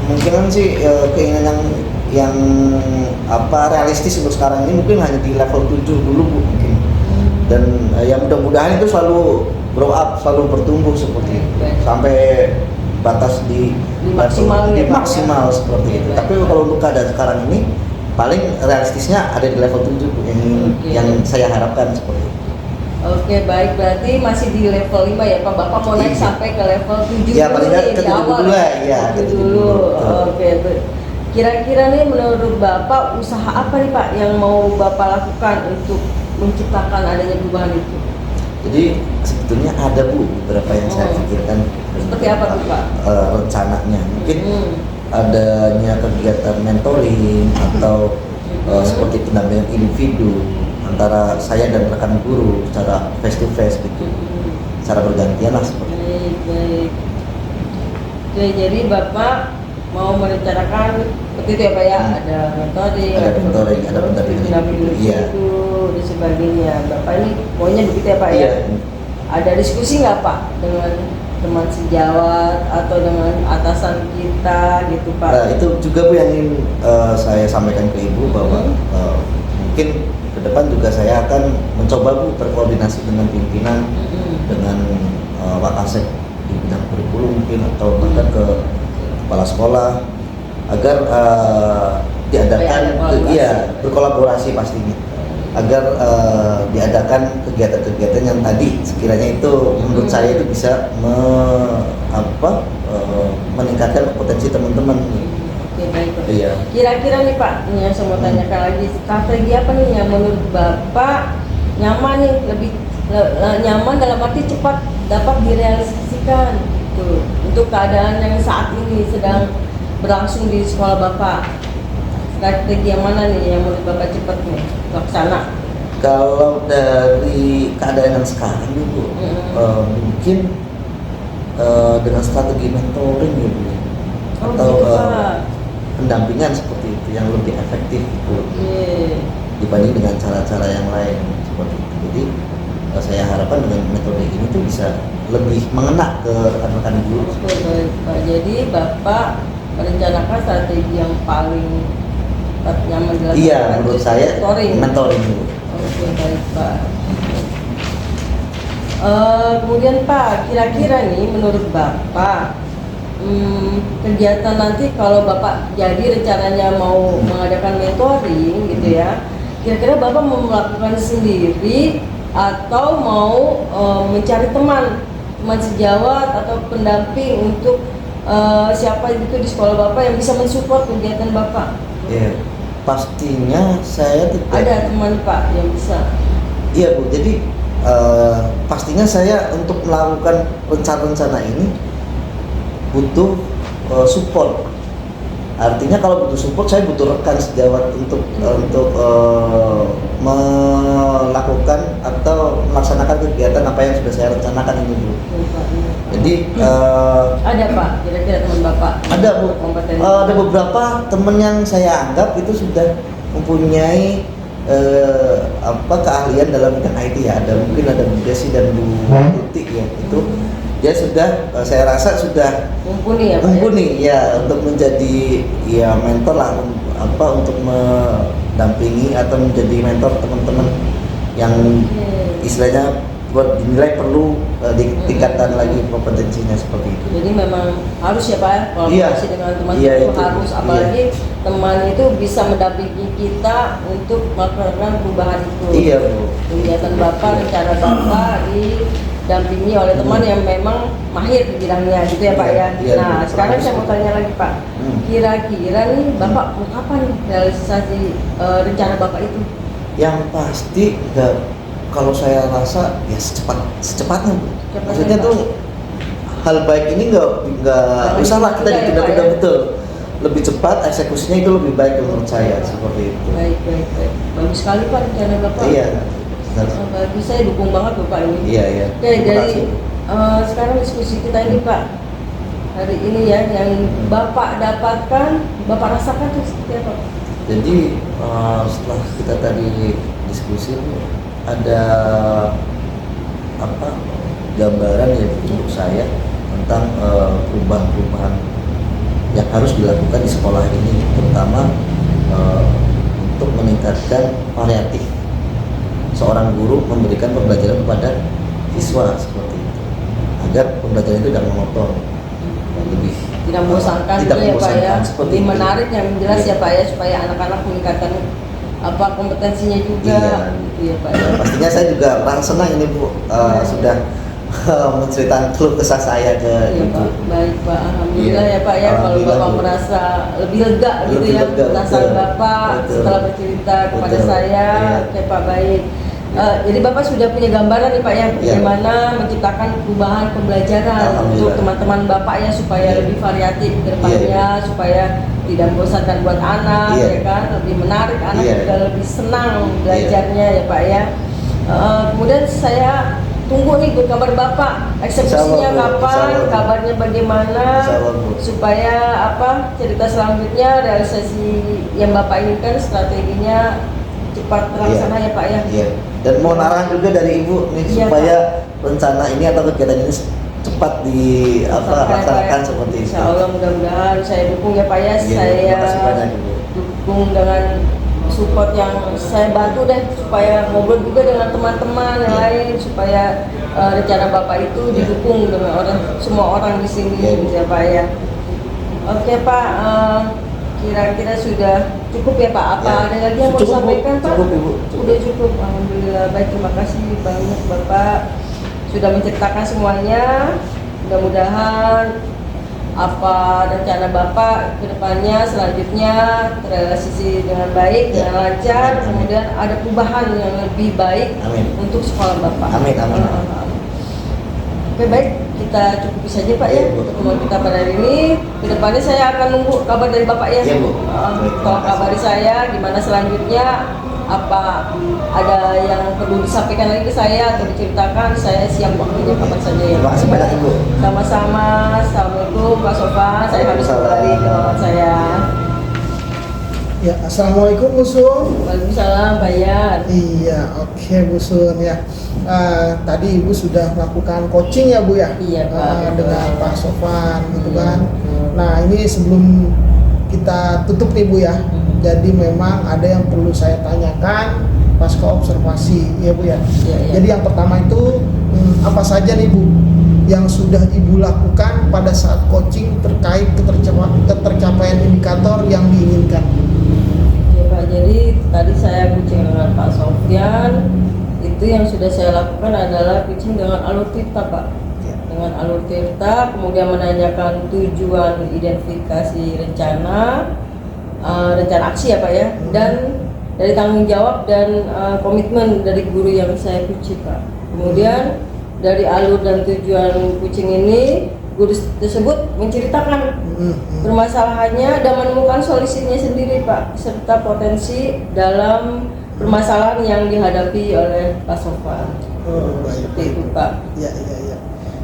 S3: Kemungkinan sih keinginan yang realistis untuk sekarang ini mungkin hanya di level 7 dulu Bu mungkin. Dan yang mudah-mudahan itu selalu grow up, selalu bertumbuh seperti itu. Sampai batas di maksimal seperti itu. Tapi kalau untuk keadaan sekarang ini paling realistisnya ada di level 7 yang saya harapkan seperti itu.
S2: Oke, baik, berarti masih di level 5 ya Pak. Bapak mau naik sampai ke level 7
S3: ya,
S2: dulu
S3: paling
S2: nih,
S3: ke
S2: di
S3: 7
S2: awal
S3: dulu lah, ya, ke 7 dulu.
S2: Oke, kira-kira nih menurut Bapak usaha apa nih Pak yang mau Bapak lakukan untuk menciptakan adanya perubahan itu?
S3: Jadi sebetulnya ada Bu beberapa yang saya pikirkan.
S2: Seperti apa tuh Pak?
S3: Rencananya mungkin adanya kegiatan mentoring atau seperti pendampingan individu antara saya dan rekan guru secara face to face gitu, secara bergantian lah seperti itu.
S2: Baik. Oke, jadi Bapak mau merencanakan seperti itu ya Pak ya, ada mentoring,
S3: ada pendampingan individu, iya,
S2: dan sebagainya. Bapak ini maunya begitu ya Pak ya?
S3: Iya.
S2: Ada diskusi nggak Pak dengan teman sejawat atau dengan atasan kita gitu Pak?
S3: Nah itu juga Bu yang ingin saya sampaikan ke Ibu bahwa mungkin ke depan juga saya akan mencoba Bu berkoordinasi dengan pimpinan, dengan Wakasek di bidang kurikulum mungkin atau bahkan ke kepala sekolah agar diadakan berkolaborasi pastinya agar diadakan kegiatan-kegiatan yang tadi sekiranya itu menurut saya itu bisa meningkatkan potensi teman-teman.
S2: Oke, baik Pak.
S3: Iya.
S2: Kira-kira nih Pak, ini yang saya mau tanyakan lagi, strategi apa nih yang menurut Bapak nyaman nih, lebih nyaman dalam arti cepat dapat direalisasikan gitu, untuk keadaan yang saat ini sedang berlangsung di sekolah Bapak? Strategi yang mana nih yang menurut Bapak cepat nih laksana?
S3: Kalau dari keadaan yang sekarang nih Bu, mungkin dengan strategi mentoring ya Bu, atau pendampingan seperti itu yang lebih efektif Bu, dibanding dengan cara-cara yang lain seperti itu. Jadi saya harapkan dengan metode ini tuh bisa lebih mengena ke rekan-rekan guru.
S2: Oke, baik Pak. Jadi Bapak merencanakan strategi yang paling nyaman dilakukan?
S3: Iya, menurut saya mentoring Bu.
S2: Oke, baik Pak. Kemudian Pak, kira-kira nih menurut Bapak kegiatan nanti kalau Bapak jadi rencananya mau mengadakan mentoring gitu ya, kira-kira Bapak mau melakukan sendiri atau mau mencari teman sejawat atau pendamping untuk siapa itu di sekolah Bapak yang bisa mensupport kegiatan Bapak?
S3: Iya, pastinya saya tidak
S2: ada teman Pak yang bisa.
S3: Iya Bu, jadi pastinya saya untuk melakukan rencana-rencana ini butuh support. Artinya kalau butuh support, saya butuh rekan sejawat untuk melakukan atau melaksanakan kegiatan apa yang sudah saya rencanakan ini Bu. Jadi
S2: ada Pak, kira-kira teman Bapak?
S3: Ada Bu, ada beberapa teman yang saya anggap itu sudah mempunyai keahlian dalam bidang IT ya. Mungkin ada Bu Desi dan Bu Tuti ya, itu dia sudah saya rasa sudah mumpuni ya untuk menjadi ya mentor lah, untuk mendampingi atau menjadi mentor teman-teman yang istilahnya buat dinilai perlu ditingkatkan lagi kompetensinya seperti itu.
S2: Jadi memang harus ya Pak ya, kolaborasi dengan teman
S3: Iya,
S2: itu
S3: itu.
S2: harus, apalagi teman itu bisa mendampingi kita untuk melakukan perubahan itu.
S3: Iya Bu.
S2: Kegiatan Bapak, rencana Bapak didampingi oleh teman yang memang mahir di bidangnya gitu ya Pak ya.
S3: Iya,
S2: Nah
S3: iya.
S2: sekarang saya mau tanya lagi Pak, kira-kira nih Bapak mau kapan realisasi rencana Bapak itu?
S3: Yang pasti kalau saya rasa ya secepatnya Bu.
S2: Secepatnya,
S3: Maksudnya
S2: Pak.
S3: tuh hal baik ini nggak usah lah kita
S2: Iya, ya,
S3: ditunda-tunda,
S2: Pak, ya.
S3: betul. Lebih cepat eksekusinya itu lebih baik menurut saya seperti itu.
S2: Baik. Bagus sekali Pak rencana Bapak.
S3: Iya. benar.
S2: Bagus, saya dukung banget Bapak ini.
S3: Iya.
S2: Oke,
S3: Terima
S2: jadi
S3: kasih.
S2: sekarang diskusi kita ini Pak, hari ini ya yang Bapak dapatkan, Bapak rasakan tuh seperti apa?
S3: Jadi setelah kita tadi diskusi ada gambaran ya untuk saya tentang perubahan-perubahan yang harus dilakukan di sekolah ini, terutama untuk meningkatkan variatif seorang guru memberikan pembelajaran kepada siswa seperti itu, agar pembelajaran itu tidak monoton dan lebih
S2: Tidak membosankan
S3: tidak
S2: gitu ya Pak ya,
S3: membosankan, seperti
S2: lebih
S3: itu.
S2: menarik yang jelas
S3: Iya.
S2: ya Pak ya, supaya anak-anak meningkatkan kompetensinya juga
S3: Iya.
S2: gitu ya Pak
S3: Ya,
S2: ya.
S3: pastinya saya juga merasa senang ini Bu, sudah menceritakan keluh kesah saya ke
S2: Iya
S3: Ibu.
S2: Pak, baik Pak, alhamdulillah
S3: Iya.
S2: ya Pak ya, kalau
S3: Alhamdulillah,
S2: Bapak
S3: Bu.
S2: merasa lebih lega gitu
S3: Lebih
S2: ya,
S3: lega,
S2: perasaan
S3: betul.
S2: Bapak
S3: Betul.
S2: setelah bercerita kepada
S3: Betul.
S2: saya.
S3: Iya.
S2: Oke Pak, baik. Jadi Bapak sudah punya gambaran nih Pak ya,
S3: Iya.
S2: bagaimana menciptakan perubahan pembelajaran
S3: Alhamdulillah.
S2: untuk teman-teman Bapak ya, supaya
S3: Iya.
S2: lebih variatif ke depannya, supaya tidak membosankan buat anak,
S3: Iya.
S2: ya kan, lebih menarik, anak
S3: Iya.
S2: juga lebih senang belajarnya ya Pak ya. Kemudian saya tunggu nih kabar Bapak, eksekusinya
S3: Insya Allah, Bu.
S2: kapan,
S3: Insya Allah, Bu.
S2: kabarnya bagaimana,
S3: Insya Allah, Bu.
S2: supaya cerita selanjutnya, realisasi yang Bapak inginkan, strateginya cepat terlaksana ya Pak ya.
S3: Iya. Dan mau arahan juga dari Ibu nih,
S2: Iya,
S3: supaya rencana ini atau kegiatan ini cepat laksanakan seperti itu.
S2: Insya Allah mudah-mudahan saya dukung ya Pak ya.
S3: Iya,
S2: Saya
S3: terima kasih banyak, Ibu.
S2: dukung dengan support yang saya bantu deh, supaya ngobrol juga dengan teman-teman yang
S3: Iya.
S2: lain, supaya rencana Bapak itu
S3: Iya.
S2: didukung dengan semua orang di sini
S3: Iya, Bu.
S2: ya Pak ya. Oke Pak, kira-kira sudah cukup ya Pak? Apa
S3: Ya.
S2: ada lagi yang mau
S3: Cukup, Bu.
S2: disampaikan Pak?
S3: Cukup, Ibu. Cukup.
S2: Udah cukup, alhamdulillah. Baik, terima kasih banyak Bapak sudah menceritakan semuanya. Mudah-mudahan apa rencana Bapak ke depannya selanjutnya terrealisasi dengan baik,
S3: Ya.
S2: dengan lancar,
S3: Amin.
S2: kemudian ada perubahan yang lebih baik
S3: Amin.
S2: untuk sekolah Bapak.
S3: Amin, amin.
S2: Oke baik, kita cukupi saja Pak ya
S3: Iya, Bu.
S2: pertemuan kita pada hari ini. Kedepannya saya akan nunggu kabar dari Bapak ya.
S3: Iya, Bu. Baik,
S2: Tolong
S3: terima kasih.
S2: kabari saya gimana selanjutnya. Apa ada yang perlu disampaikan lagi ke saya atau diceritakan, saya siap waktunya kapan saja ya.
S3: Terima kasih banyak, Ibu.
S2: Sama-sama. Assalamualaikum Pak Sofan. Saya habis kembali ke tempat saya.
S1: Ya, assalamualaikum Bu Sun.
S2: Waalaikumsalam Pak Yan.
S1: Iya, oke Bu Sun ya. Tadi Ibu sudah melakukan coaching ya Bu ya?
S2: Iya, Pak, betul.
S1: Dengan Pak Sofan gitu
S2: Iya,
S1: kan.
S2: betul.
S1: Nah ini sebelum kita tutup nih Bu ya. Jadi memang ada yang perlu saya tanyakan pasca observasi ya Bu ya.
S2: Iya, iya.
S1: Jadi yang pertama itu apa saja nih Bu yang sudah Ibu lakukan pada saat coaching terkait ketercapaian indikator yang diinginkan?
S2: Ya Pak, jadi tadi saya pitching dengan Pak Sofyan. Itu yang sudah saya lakukan adalah pitching dengan alur tirta Pak.
S1: Ya.
S2: Dengan alur tirta, kemudian menanyakan tujuan identifikasi rencana, rencana aksi ya Pak ya, dan dari tanggung jawab dan komitmen dari guru yang saya pitching Pak. Kemudian dari alur dan tujuan pitching ini, guru tersebut menceritakan permasalahannya dan menemukan solusinya sendiri Pak, serta potensi dalam permasalahan yang dihadapi oleh Pak Sofan.
S1: Oh, baik.
S2: Seperti itu Pak.
S1: Ya.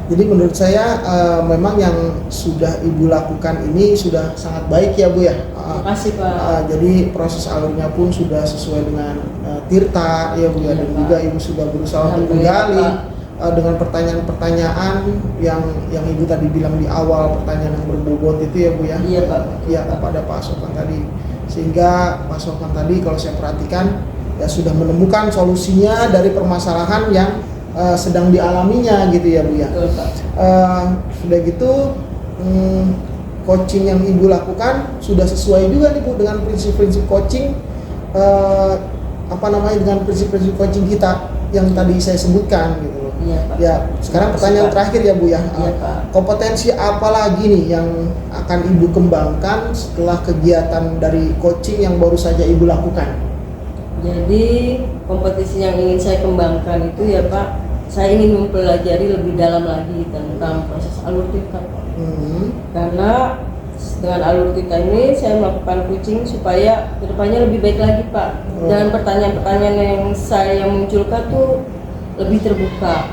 S1: Jadi menurut saya memang yang sudah Ibu lakukan ini sudah sangat baik ya Bu ya.
S2: Terima kasih Pak.
S1: Jadi proses alurnya pun sudah sesuai dengan tirta ya Bu ya,
S2: Iya,
S1: dan
S2: Pak.
S1: juga Ibu sudah berusaha untuk
S2: Alhamdulillah,
S1: menggali
S2: Pak.
S1: dengan pertanyaan-pertanyaan yang Ibu tadi bilang di awal, pertanyaan yang berbobot itu ya Bu ya.
S2: Iya, Pak.
S1: Ya, kepada Pak Sofan tadi. Sehingga Pak Sofan tadi kalau saya perhatikan ya sudah menemukan solusinya dari permasalahan yang sedang dialaminya gitu ya Bu ya.
S2: Betul, Pak.
S1: Sudah gitu coaching yang Ibu lakukan sudah sesuai juga nih Bu dengan prinsip-prinsip coaching dengan prinsip-prinsip coaching kita yang tadi saya sebutkan gitu loh.
S2: Iya, Pak.
S1: Ya, sekarang pertanyaan terakhir ya Bu ya.
S2: Iya, Pak.
S1: Kompetensi apa lagi nih yang akan Ibu kembangkan setelah kegiatan dari coaching yang baru saja Ibu lakukan?
S2: Jadi kompetisi yang ingin saya kembangkan itu ya Pak, saya ingin mempelajari lebih dalam lagi tentang proses alur tikat, Pak. Karena dengan alur tikat ini saya melakukan coaching supaya kedepannya lebih baik lagi Pak. Dan pertanyaan-pertanyaan yang saya munculkan tuh lebih terbuka,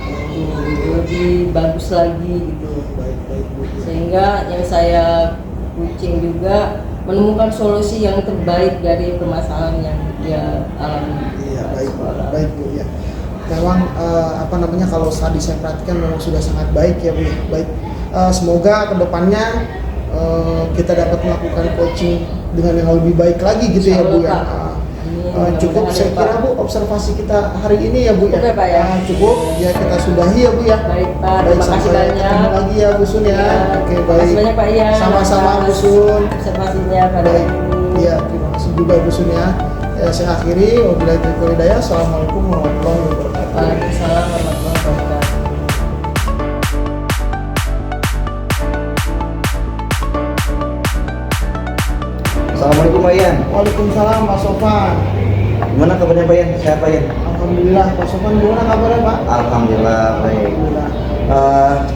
S2: lebih bagus lagi gitu.
S1: Baik Bu.
S2: Sehingga yang saya coaching juga menemukan solusi yang terbaik dari permasalahan yang dia alami.
S1: Iya,
S2: di sekolah.
S1: baik Bu ya. Memang kalau tadi saya perhatikan memang sudah sangat baik ya Bu ya. Baik. Semoga kedepannya kita dapat melakukan coaching dengan yang lebih baik lagi gitu ya Bu ya.
S2: Insyaallah, Pak.
S1: Cukup saya kira Bu observasi kita hari ini ya Bu ya.
S2: Cukup ya, Pak, ya?
S1: Cukup ya, kita sudahi ya Bu ya.
S2: Baik Pak, terima kasih
S1: sampai
S2: banyak.
S1: ketemu lagi ya Bu Sun ya. Oke,
S2: Terima
S1: baik.
S2: kasih banyak Pak Ian.
S1: Sama-sama Bu
S2: atas
S1: Sun.
S2: observasinya pada
S1: Baik.
S2: hari ini.
S1: Iya, terima kasih juga Bu Sun ya. Saya akhiri. Wabillahi taufiq wal hidayah. Assalamualaikum warahmatullahi wabarakatuh.
S2: Waalaikumsalam warahmatullahi wabarakatuh.
S3: Assalamualaikum Pak Ian.
S1: Waalaikumsalam Pak Sofan.
S3: Gimana kabarnya Pak Ian? Sehat Pak Ian?
S1: Alhamdulillah Pak Sofan, gimana kabarnya Pak?
S3: Alhamdulillah baik.
S1: Alhamdulillah.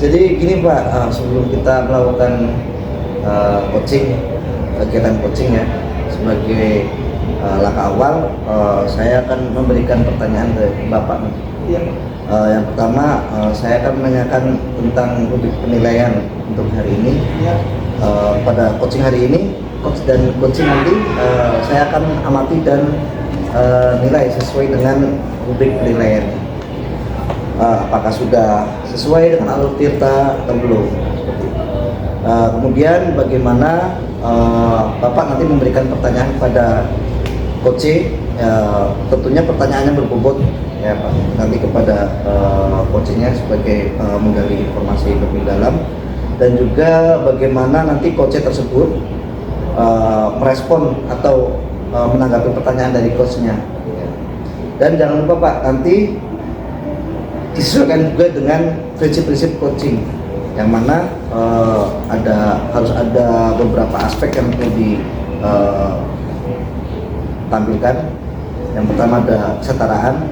S3: Jadi gini Pak, sebelum kita melakukan kegiatan coaching ya, sebagai langkah awal, saya akan memberikan pertanyaan ke Bapak.
S1: Iya.
S3: Yang pertama, saya akan menanyakan tentang rubrik penilaian untuk hari ini.
S1: Iya.
S3: Pada coaching hari ini, coach dan coaching nanti, saya akan amati dan nilai sesuai dengan rubrik penilaian. Apakah sudah sesuai dengan alur tirta atau belum? Kemudian bagaimana Bapak nanti memberikan pertanyaan kepada coach, tentunya pertanyaannya berbobot ya Pak, nanti kepada coachnya sebagai menggali informasi lebih dalam, dan juga bagaimana nanti coach tersebut merespon atau menanggapi pertanyaan dari coachnya. Dan jangan lupa Pak, nanti disesuaikan juga dengan prinsip-prinsip coaching, yang mana harus ada beberapa aspek yang perlu ditampilkan. Yang pertama ada kesetaraan,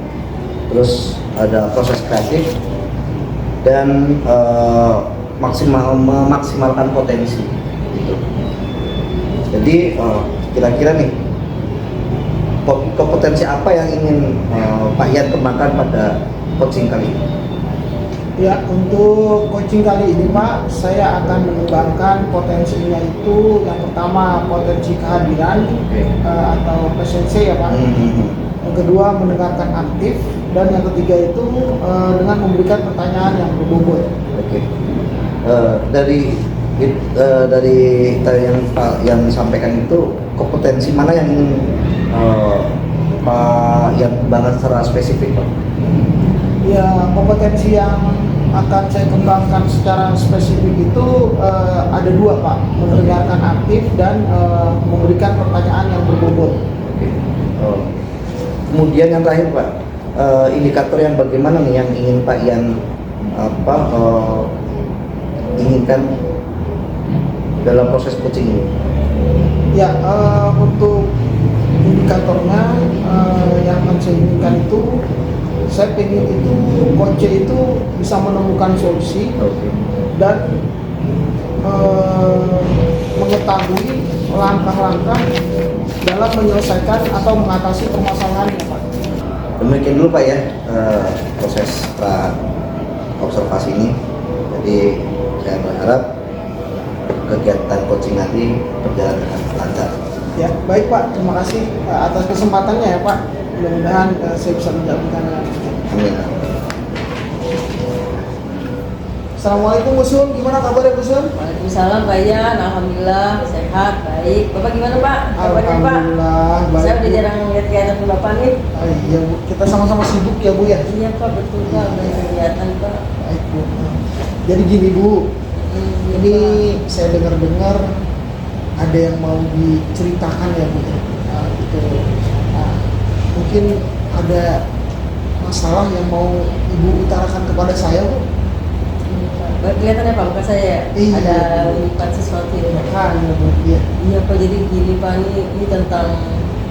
S3: terus ada proses kreatif, dan memaksimalkan potensi gitu. Jadi kira-kira nih kompetensi apa yang ingin Pak Ian kembangkan pada coaching kali ini?
S1: Ya, untuk coaching kali ini Pak, saya akan mengembangkan potensinya itu yang pertama potensi kehadiran atau presensi ya Pak. Yang kedua mendengarkan aktif, dan yang ketiga itu dengan memberikan pertanyaan yang berbobot.
S3: Oke. Dari tadi yang Pak yang disampaikan itu, kompetensi mana yang ingin Pak yang kembangkan secara spesifik Pak?
S1: Ya, kompetensi yang akan saya kembangkan secara spesifik itu ada dua Pak, mendengarkan aktif dan memberikan pertanyaan yang berbobot.
S3: Oke. Kemudian yang terakhir Pak, indikator yang bagaimana nih yang ingin Pak Ian inginkan dalam proses coaching ini?
S1: Ya, untuk indikatornya yang akan saya inginkan itu, saya ingin itu coach itu bisa menemukan solusi dan mengetahui langkah-langkah dalam menyelesaikan atau mengatasi permasalahan ya Pak.
S3: Demikian dulu Pak ya proses observasi ini. Jadi saya berharap kegiatan coaching nanti berjalan dengan lancar.
S1: Ya, baik Pak, terima kasih atas kesempatannya ya Pak. Mudah-mudahan saya bisa menjalankan dengan
S3: Amin.
S1: Assalamualaikum Bu Sun, gimana kabarnya Bu Sun?
S2: Waalaikumsalam Pak Ian, alhamdulillah sehat, baik. Bapak gimana Pak? Kabarnya Pak?
S1: Alhamdulillah, baik.
S2: Saya udah
S1: Bu.
S2: jarang lihat kegiatan Bapak nih.
S1: Iya Bu, kita sama-sama sibuk ya Bu ya.
S2: Iya Pak, betul Pak, banyak kegiatan Pak.
S1: Baik Bu. Jadi gini Bu, ini saya dengar-dengar ada yang mau diceritakan ya Bu. Nah, gitu. Nah, mungkin ada masalah yang mau Ibu utarakan kepada saya Bu.
S2: Kelihatannya Pak, muka saya
S1: Iya.
S2: ada lipat sesuatu ya.
S1: Kan ya Bu. Iya.
S2: Iya Pak, jadi gini Pak, ini tentang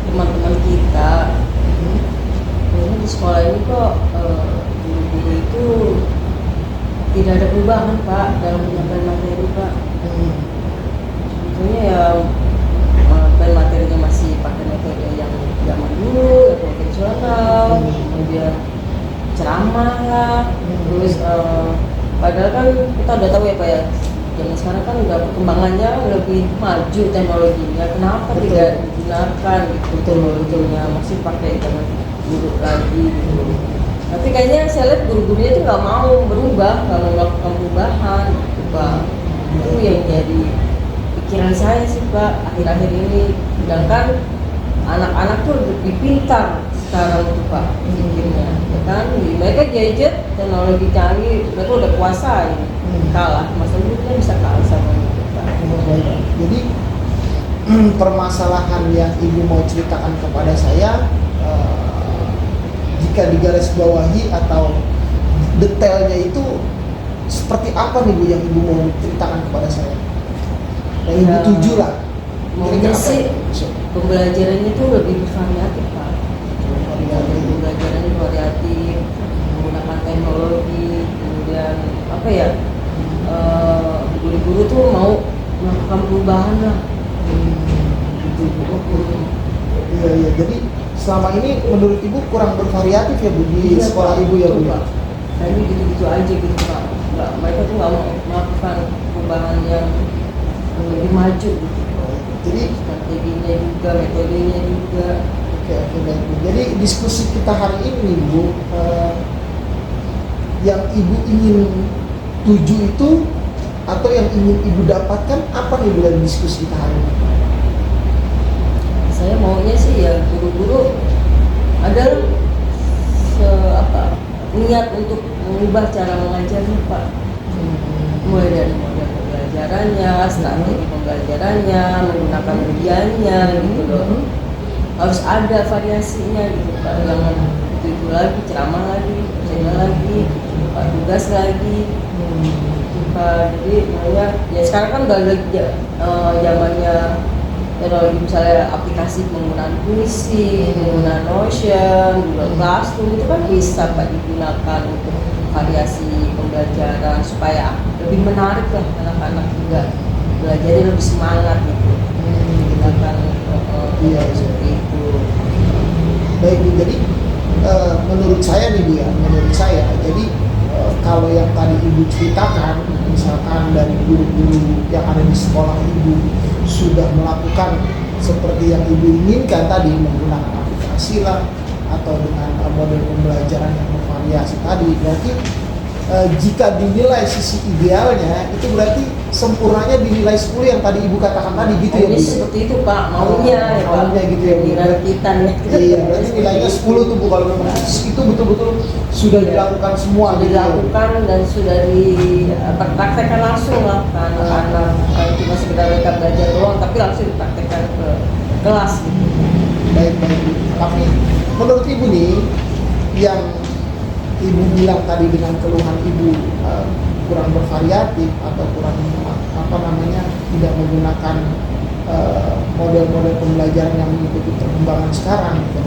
S2: teman-teman kita. Ini di sekolah ini kok guru-guru itu tidak ada perubahan Pak dalam penyampaian materi Pak. Sebetulnya ya penyampaian materinya masih pakai metode yang zaman dulu, yang konvensional, kemudian ceramah lah, terus padahal kan kita udah tahu ya Pak ya, zaman sekarang kan udah perkembangannya lebih maju teknologinya, kenapa
S1: Betul.
S2: tidak digunakan gitu teknologinya, masih pakai zaman dulu lagi gitu. Tapi kayaknya saya lihat guru-gurunya itu nggak mau berubah, nggak mau melakukan perubahan gitu Pak. Itu yang jadi pikiran saya sih Pak akhir-akhir ini. Sedangkan anak-anak tuh lebih pintar sekarang tuh Pak pikirnya, ya kan? Mereka gadget, teknologi canggih, mereka udah kuasai, kalah. Masa dulu kan bisa kalah sama itu Pak.
S1: Jadi permasalahan yang Ibu mau ceritakan kepada saya, jika digarisbawahi atau detailnya itu seperti apa nih Bu yang Ibu mau ceritakan kepada saya? Yang Ibu
S2: Ya,
S1: tuju lah.
S2: maunya
S1: Kira-kira apa
S2: sih
S1: yang Ibu maksud?
S2: pembelajarannya itu lebih bervariatif Pak. Pembelajarannya variatif, menggunakan teknologi, kemudian apa ya? Guru-guru tuh mau melakukan perubahan lah. Gitu.
S1: Iya iya. Jadi selama ini menurut Ibu kurang bervariatif ya Bu di
S2: Iya,
S1: sekolah
S2: Pak.
S1: Ibu ya Bu?
S2: Betul, Pak. Nah ini gitu-gitu aja gitu Pak. Mereka tuh nggak mau melakukan perubahan yang lebih maju gitu.
S1: Jadi
S2: Strateginya juga, metodenya juga.
S1: oke baik Bu. Jadi diskusi kita hari ini Bu, yang Ibu ingin tuju itu atau yang ingin Ibu dapatkan apa nih Bu dari diskusi kita hari ini?
S2: Saya maunya sih ya guru-guru ada niat untuk mengubah cara mengajarnya Pak. Mulai dari model pembelajarannya, strategi pembelajarannya, menggunakan medianya gitu loh. Harus ada variasinya gitu Pak. Jangan itu lagi ceramah lagi, cerita lagi, Pak tugas lagi. Gitu, Pak. Jadi maunya ya sekarang kan udah lagi zamannya teknologi, misalnya aplikasi penggunaan puisi, penggunaan Notion, Google Classroom itu kan bisa Pak digunakan untuk variasi pembelajaran supaya lebih menarik lah anak-anak juga belajarnya lebih semangat gitu. Gunakan
S1: Iya.
S2: seperti itu.
S1: Baik Bu, jadi menurut saya nih Bu ya, menurut saya jadi kalau yang tadi Ibu ceritakan, misalkan dari guru-guru yang ada di sekolah Ibu sudah melakukan seperti yang Ibu inginkan tadi, menggunakan aplikasi lah atau dengan model pembelajaran yang bervariasi tadi, berarti jika dinilai sisi idealnya itu berarti sempurnanya dinilai 10 yang tadi Ibu katakan tadi gitu ya Bu?
S2: Ini seperti itu Pak, maunya ya Pak.
S1: Maunya gitu ya Bu?
S2: Keinginan kita nih.
S1: Iya, berarti nilainya 10 tuh Bu kalau memang itu betul-betul sudah dilakukan semua
S2: Sudah
S1: gitu ya.
S2: dilakukan dan sudah dipraktekkan langsung lah ke anak-anak. Kalau cuma sekedar mereka belajar doang, tapi langsung dipraktekkan ke kelas gitu.
S1: Baik Bu. Tapi menurut Ibu nih yang Ibu bilang tadi dengan keluhan Ibu kurang bervariatif atau kurang tidak menggunakan model-model pembelajaran yang mengikuti perkembangan sekarang gitu.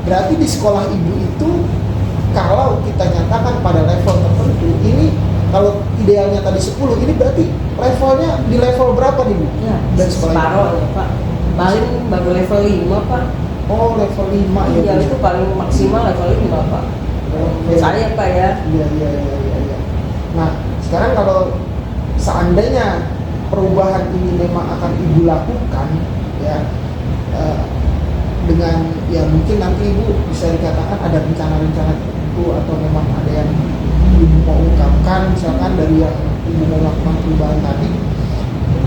S1: Berarti di sekolah Ibu itu kalau kita nyatakan pada level tertentu ini, kalau idealnya tadi 10, ini berarti levelnya di level berapa nih Bu?
S2: Ya,
S1: Dan sekolah
S2: separuh
S1: Ibu?
S2: ya Pak. Paling baru level 5 Pak.
S1: Oh, level 5 ya
S2: Iya,
S1: Bu?
S2: itu paling maksimal level 5 Pak.
S1: Oke.
S2: Saya Pak ya.
S1: Iya. Nah, sekarang kalau seandainya perubahan ini memang akan Ibu lakukan, ya dengan ya mungkin nanti Ibu bisa dikatakan ada rencana-rencana tertentu atau memang ada yang ibu mau ungkapkan, misalkan dari yang ibu mau melakukan perubahan tadi,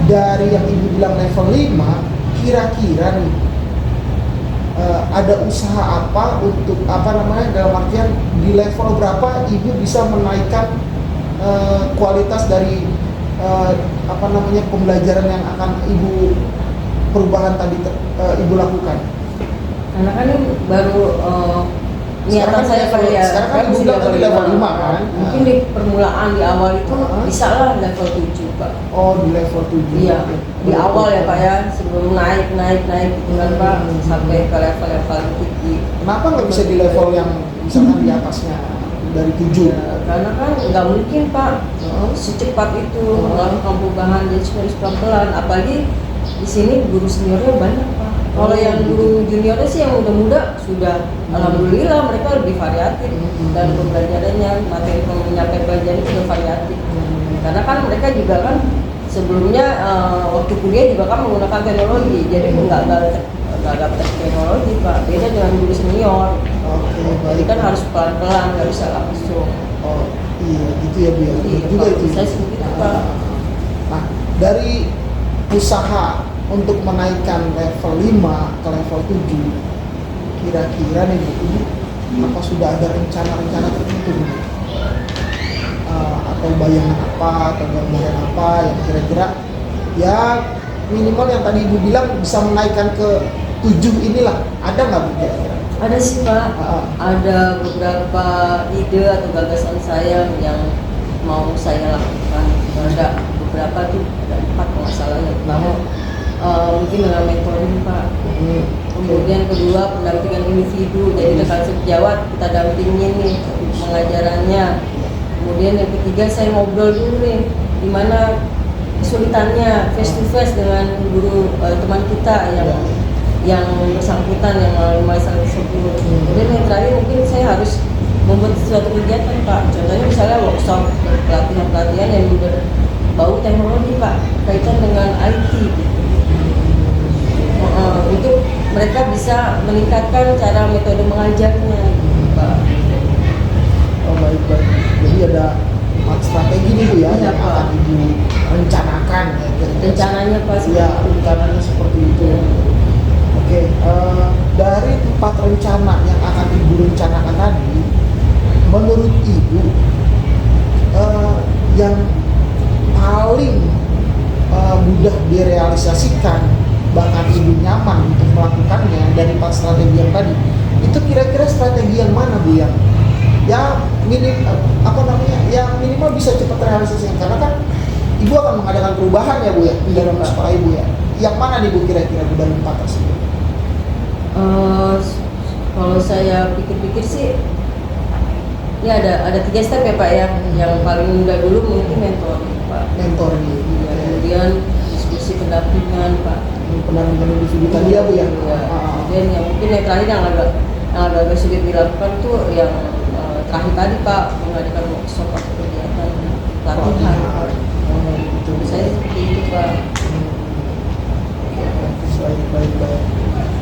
S1: dari yang ibu bilang level 5, kira-kira nih ada usaha apa untuk dalam artian di level berapa ibu bisa menaikkan kualitas dari pembelajaran yang akan ibu perubahan tadi ibu lakukan?
S2: Karena kan ini baru niatan saya pada ya.
S1: Sekarang kan ibu bilang tadi level 5 kan?
S2: Mungkin di permulaan di awal itu bisa lah level 7 Pak.
S1: Oh, di level 7.
S2: Iya, di awal ya Pak ya, sebelum naik gitu kan Pak, sampai ke level tinggi.
S1: Kenapa nggak bisa di level yang misalkan di atasnya dari 7?
S2: Ya, karena kan nggak mungkin Pak secepat itu melakukan perubahan, jadi harus pelan-pelan. Apalagi di sini guru seniornya banyak Pak. Kalau yang guru juniornya sih yang muda-muda sudah alhamdulillah mereka lebih variatif dan pembelajarannya, materi penyampaian pelajaran itu sudah variatif. Karena kan mereka juga kan sebelumnya waktu kuliah juga kan menggunakan teknologi, jadi nggak adaptasi teknologi Pak. Beda dengan guru senior.
S1: Oke,
S2: Jadi kan harus pelan-pelan, nggak bisa langsung.
S1: Oh iya, gitu ya Bu ya.
S2: Iya,
S1: Juga
S2: Pak.
S1: itu.
S2: Saya seperti itu Pak.
S1: Nah, dari usaha untuk menaikkan level 5 ke level 7, kira-kira nih Bu, apa sudah ada rencana-rencana tertentu Bu? Atau bayangan apa, atau gambaran apa yang kira-kira ya minimal yang tadi Ibu bilang bisa menaikkan ke 7 inilah, ada nggak Bu kira-kira?
S2: Ada sih Pak, ada beberapa ide atau gagasan saya yang mau saya lakukan. Ada beberapa tuh, ada 4 kalau nggak salah ya. Pertama mungkin dengan mentoring Pak. Kemudian kedua pendampingan individu, jadi rekan sejawat kita dampingin nih pengajarannya. Kemudian yang ketiga saya ngobrol dulu nih gimana kesulitannya face to face dengan guru teman kita yang bersangkutan yang mengalami masalah tersebut. Kemudian yang terakhir mungkin saya harus membuat suatu kegiatan Pak. Contohnya misalnya workshop pelatihan yang berbau teknologi Pak, kaitan dengan IT. Untuk mereka bisa meningkatkan cara metode mengajarnya Pak.
S1: Oh baik. Jadi ada 4 strategi nih Bu ya,
S2: Iya,
S1: yang
S2: Pak.
S1: akan Ibu rencanakan ya, kira-kira.
S2: Rencananya Pak
S1: Ya, rencananya seperti itu. Oke, dari 4 rencana yang akan Ibu rencanakan tadi, menurut Ibu yang paling mudah direalisasikan, bahkan Ibu nyaman untuk melakukannya dari 4 strategi yang tadi, itu kira-kira strategi yang mana Bu yang yang minimal bisa cepat realisasi, karena kan Ibu akan mengadakan perubahan ya Bu ya di dalam sekolah Ibu ya. Yang mana nih Bu kira-kira Bu dari 4 tersebut?
S2: Kalau saya pikir-pikir sih ya ada 3 step ya Pak ya. Yang paling mudah dulu mungkin mentoring Pak.
S1: Mentoring.
S2: Ya, kemudian diskusi pendampingan Pak.
S1: Pendampingan individu tadi ya Bu ya.
S2: Ya. Kemudian yang mungkin yang terakhir yang agak sulit dilakukan tuh yang terakhir tadi Pak, mengadakan workshop atau kegiatan latihan.
S1: Gitu.
S2: Saya seperti itu Pak.
S1: Baik.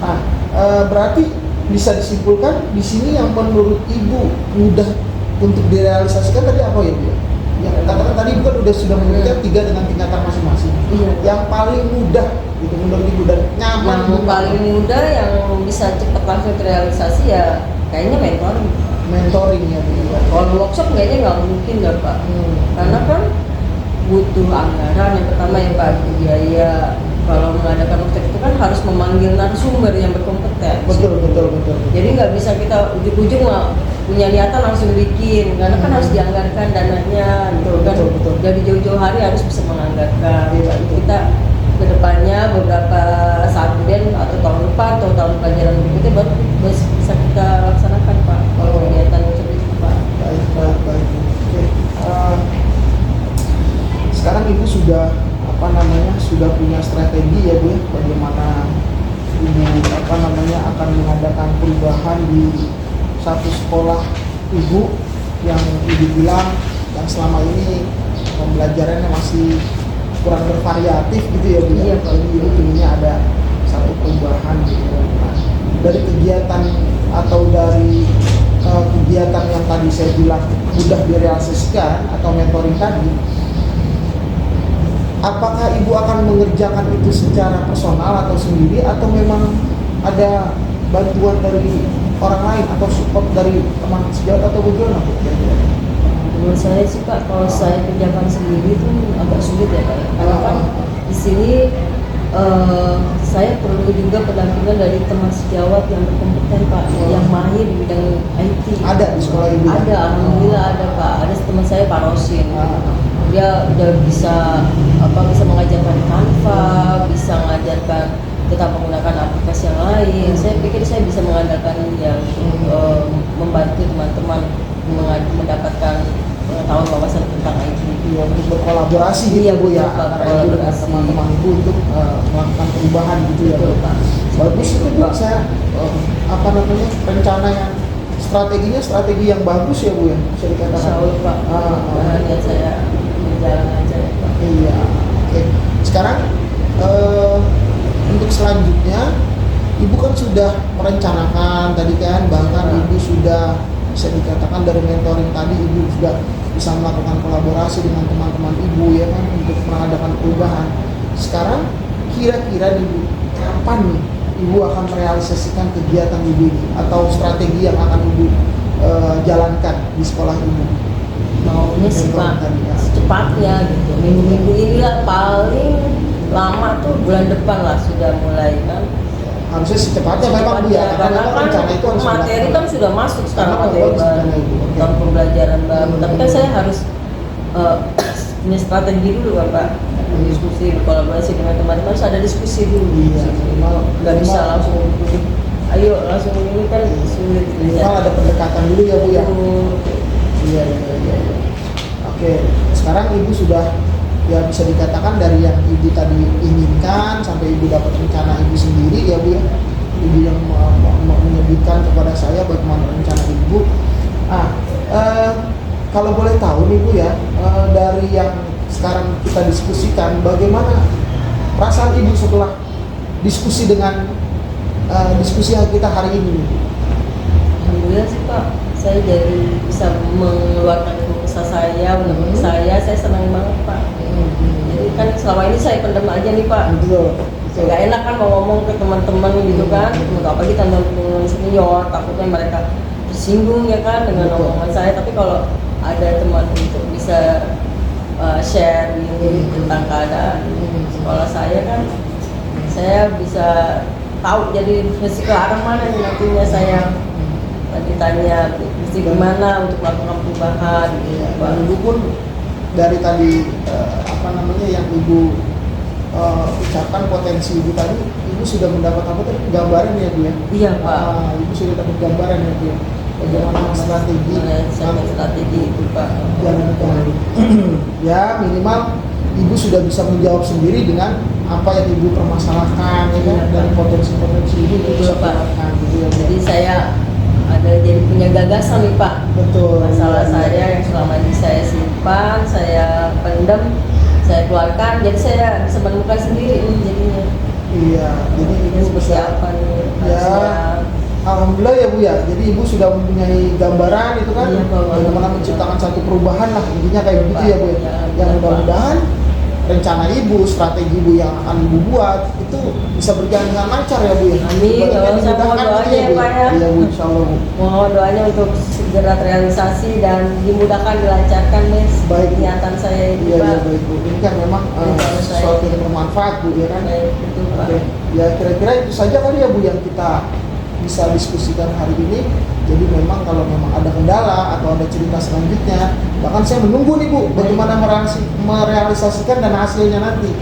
S1: Nah, berarti bisa disimpulkan di sini yang menurut Ibu mudah untuk direalisasikan tadi apa ya Bu? Yang katakan tadi Ibu kan sudah menyebutkan 3 dengan tingkatan masing-masing.
S2: Iya.
S1: Yang paling mudah gitu menurut Ibu dan nyaman.
S2: Yang paling mudah yang bisa cepat langsung terrealisasi ya kayaknya
S1: mentoring ya Bu.
S2: Kalau workshop kayaknya nggak mungkin ya Pak. Karena kan butuh anggaran yang pertama ya Pak, biaya. Kalau mengadakan workshop itu kan harus memanggil narasumber yang berkompeten.
S1: Betul.
S2: Jadi nggak bisa kita ujuk-ujuk punya niatan langsung bikin, karena kan harus dianggarkan dananya, gitu kan.
S1: Betul.
S2: Jadi jauh-jauh hari harus bisa menganggarkan.
S1: Iya, betul.
S2: Kita kedepannya beberapa saat kemudian atau tahun depan atau tahun pelajaran berikutnya baru bisa kita laksanakan Pak. Kalau kegiatan seperti itu Pak.
S1: Baik. Oke. Sekarang Ibu sudah sudah punya strategi ya Bu ya, bagaimana Ibu akan mengadakan perubahan di satu sekolah Ibu yang Ibu bilang yang selama ini pembelajarannya masih kurang bervariatif gitu ya Bu ya.
S2: Iya, Pak.
S1: Jadi Ibu pengennya ada satu perubahan gitu. Nah, dari kegiatan atau dari kegiatan yang tadi saya bilang mudah direalisasikan atau mentoring tadi, apakah ibu akan mengerjakan itu secara personal atau sendiri, atau memang ada bantuan dari orang lain atau support dari teman sejawat atau bagaimana?
S2: Menurut saya sih Pak, kalau saya kerjakan sendiri itu agak sulit ya Pak. Karena kan di sini saya perlu juga pendampingan dari teman sejawat yang berkompeten Pak, yang mahir di bidang IT.
S1: Ada di sekolah ibu?
S2: Ada, alhamdulillah ada Pak. Ada teman saya Pak Rosin. Dia udah bisa bisa mengajarkan Canva, bisa mengajarkan kita menggunakan aplikasi yang lain. Saya pikir saya bisa mengandalkan yang membantu teman-teman mendapatkan pengetahuan wawasan tentang IT.
S1: Iya, untuk berkolaborasi gitu
S2: Iya,
S1: Bu ya,
S2: betul, Pak,
S1: antara ibu dan
S2: berkolaborasi.
S1: teman-teman ibu untuk melakukan perubahan gitu ya.
S2: Betul, Pak.
S1: Bagus itu Bu, saya rencana yang strategi yang bagus ya Bu ya, bisa dikatakan.
S2: Insya Allah Pak, bahannya saya berjalan aja ya Pak.
S1: Iya, oke. Sekarang untuk selanjutnya, ibu kan sudah merencanakan tadi kan, bahkan ibu sudah bisa dikatakan dari mentoring tadi, ibu juga bisa melakukan kolaborasi dengan teman-teman ibu ya kan untuk mengadakan perubahan. Sekarang kira-kira ibu kapan nih ibu akan merealisasikan kegiatan ibu ini atau strategi yang akan ibu jalankan di sekolah ibu?
S2: Maunya sih Pak, secepatnya gitu. Minggu-minggu inilah paling lama tuh bulan depan lah sudah mulai kan.
S1: Harusnya secepatnya memang Bu ya,
S2: karena kan
S1: rencana itu harus
S2: materi kan sudah masuk sekarang,
S1: Karena
S2: materi
S1: bagus
S2: baru,
S1: rencana itu. Oke.
S2: tahun pembelajaran baru. Tapi kan saya harus punya strategi dulu Bapak, diskusi, berkolaborasi dengan teman-teman, harus ada diskusi dulu.
S1: Iya,
S2: Nggak bisa langsung ayo langsung ini kan sulit.
S1: minimal ada pendekatan dulu ya Bu ya. Iya. Oke, sekarang ibu sudah ya bisa dikatakan dari yang ibu tadi inginkan sampai ibu dapat rencana ibu sendiri ya Bu ya. Ibu yang menyebutkan kepada saya bagaimana rencana ibu. Kalau boleh tahu nih Bu ya, dari yang sekarang kita diskusikan, bagaimana perasaan ibu setelah diskusi dengan diskusi kita hari ini?
S2: Alhamdulillah sih Pak, saya jadi bisa mengeluarkan kesah saya, menurut saya senang banget Pak. Jadi kan selama ini saya pendam aja nih Pak.
S1: Betul.
S2: Gak enak kan mau ngomong ke teman-teman gitu kan, apalagi teman-teman senior, takutnya mereka tersinggung ya kan dengan omongan saya. Tapi kalau ada teman untuk bisa share ini tentang keadaan sekolah saya kan, saya bisa tahu jadi mesti ke arah mana nih nantinya saya ditanya mesti gimana untuk melakukan perubahan gitu Pak.
S1: Ibu pun dari tadi yang ibu ucapkan potensi ibu tadi, ibu sudah mendapat gambaran ya Bu ya?
S2: Iya Pak.
S1: Ibu sudah dapat gambaran ya Bu ya? Bagaimana
S2: strategi itu Pak.
S1: Ya minimal ibu sudah bisa menjawab sendiri dengan apa yang ibu permasalahkan ya kan, dari potensi-potensi ibu
S2: Betul, Pak.
S1: gitu ya Bu.
S2: Jadi saya ada jadi punya gagasan nih Pak.
S1: Betul.
S2: Masalah
S1: Iya,
S2: saya
S1: iya.
S2: yang selama ini saya simpan, saya pendam, saya keluarkan, jadi saya bisa menemukan sendiri nih jadinya.
S1: Iya, jadi ibu
S2: Seperti
S1: bisa
S2: apa nih
S1: ya.
S2: harusnya.
S1: Alhamdulillah ya Bu ya. Jadi ibu sudah mempunyai gambaran itu kan,
S2: Iya, Pak.
S1: bagaimana menciptakan satu perubahan lah, intinya kayak begitu ya Bu ya.
S2: Iya,
S1: Yang
S2: Pak.
S1: mudah-mudahan rencana ibu, strategi ibu yang akan ibu buat itu bisa berjalan dengan lancar ya Bu ya.
S2: Amin.
S1: Ibaratnya
S2: Saya mohon
S1: dimudahkan
S2: doanya
S1: gitu
S2: ya, Pak, ya.
S1: Iya Bu, insyaallah Bu.
S2: Mohon doanya untuk segera terrealisasi dan dimudahkan, dilancarkan nih
S1: Baik.
S2: niatan saya ini
S1: Iya,
S2: Pak.
S1: iya baik Bu. Ini kan memang sesuatu yang bermanfaat Bu ya kan.
S2: Baik, betul Pak.
S1: Oke. Ya kira-kira itu saja kali ya Bu yang kita bisa diskusikan hari ini. Jadi memang kalau memang ada kendala atau ada cerita selanjutnya, bahkan saya menunggu nih Bu bagaimana merealisasikan dan hasilnya nanti.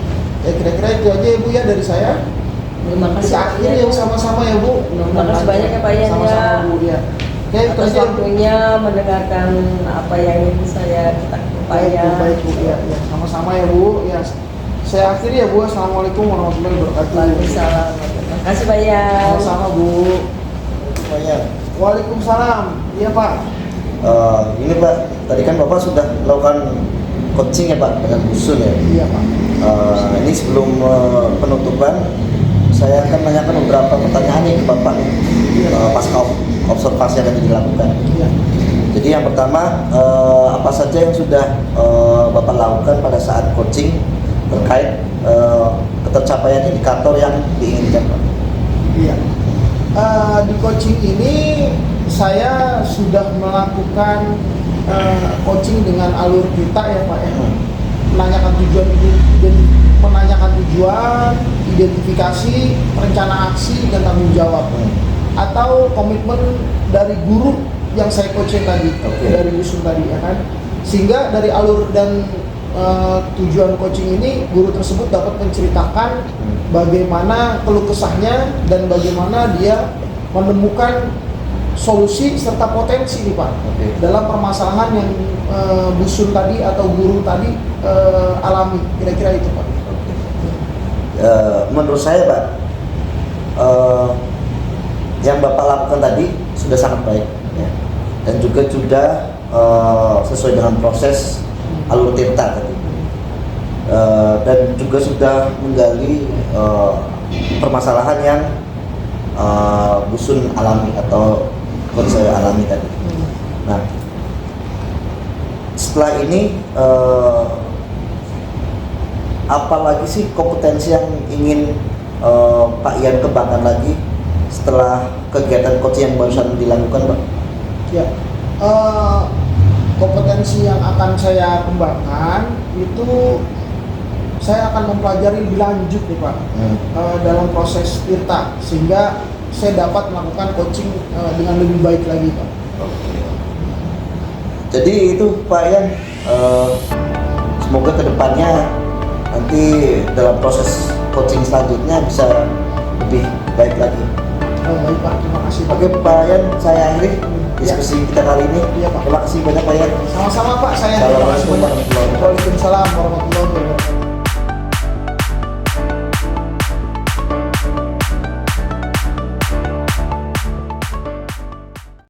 S1: Ya kira-kira itu aja ya Bu ya dari saya.
S2: Terima kasih.
S1: Kita akhiri ya sama-sama ya Bu.
S2: Terima kasih banyak ya Pak Ian,
S1: Sama-sama
S2: ya.
S1: Bu ya. Oke, itu
S2: Atas
S1: aja.
S2: waktunya mendengarkan apa yang ingin saya
S1: Baik
S2: upaya.
S1: Bu, baik Bu ya. Sama-sama ya Bu. Ya. Saya akhiri ya Bu. Assalamualaikum warahmatullahi wabarakatuh.
S2: Waalaikumsalam. Terima kasih Pak Ian.
S1: Sama-sama Bu.
S3: Banyak.
S1: Waalaikumsalam. Iya Pak.
S3: Ini Pak, tadi kan Bapak sudah melakukan coaching ya Pak dengan Busun ya.
S1: Iya Pak.
S3: Ini sebelum penutupan, saya akan menanyakan beberapa pertanyaan nih ke Bapak nih. Pas observasi yang akan dilakukan.
S1: Ya.
S3: Jadi yang pertama, apa saja yang sudah Bapak lakukan pada saat coaching terkait ketercapaian indikator yang diinginkan, Pak?
S1: Iya. Di coaching ini saya sudah melakukan coaching dengan alur kita ya Pak ya. Menanyakan tujuan, identifikasi, rencana aksi dan tanggung jawab. Atau komitmen dari guru yang saya coaching tadi, dari Yusun tadi ya kan. Sehingga dari alur dan tujuan coaching ini guru tersebut dapat menceritakan bagaimana keluh kesahnya dan bagaimana dia menemukan solusi serta potensi nih Pak dalam permasalahan yang Busun tadi atau guru tadi alami, kira-kira itu Pak.
S3: Menurut saya Pak, yang Bapak lakukan tadi sudah sangat baik ya. Dan juga sudah sesuai dengan proses alur tirta tadi, dan juga sudah menggali permasalahan yang Busun alami atau coach saya alami tadi. Nah, setelah ini apalagi sih kompetensi yang ingin Pak Ian kembangkan lagi setelah kegiatan coaching yang barusan dilakukan, Pak?
S1: Ya, kompetensi yang akan saya kembangkan itu saya akan mempelajari lebih lanjut nih Pak dalam proses tirta sehingga saya dapat melakukan coaching dengan lebih baik lagi Pak.
S3: Jadi itu Pak Ian, semoga kedepannya nanti dalam proses coaching selanjutnya bisa lebih baik lagi.
S1: Baik Pak, terima kasih Pak.
S3: Oke Pak Ian, saya akhiri diskusi kita kali ini.
S1: Iya, Pak.
S3: Terima kasih banyak Pak Ian.
S1: Sama-sama Pak, saya terima kasih banyak. Waalaikumsalam warahmatullahi wabarakatuh.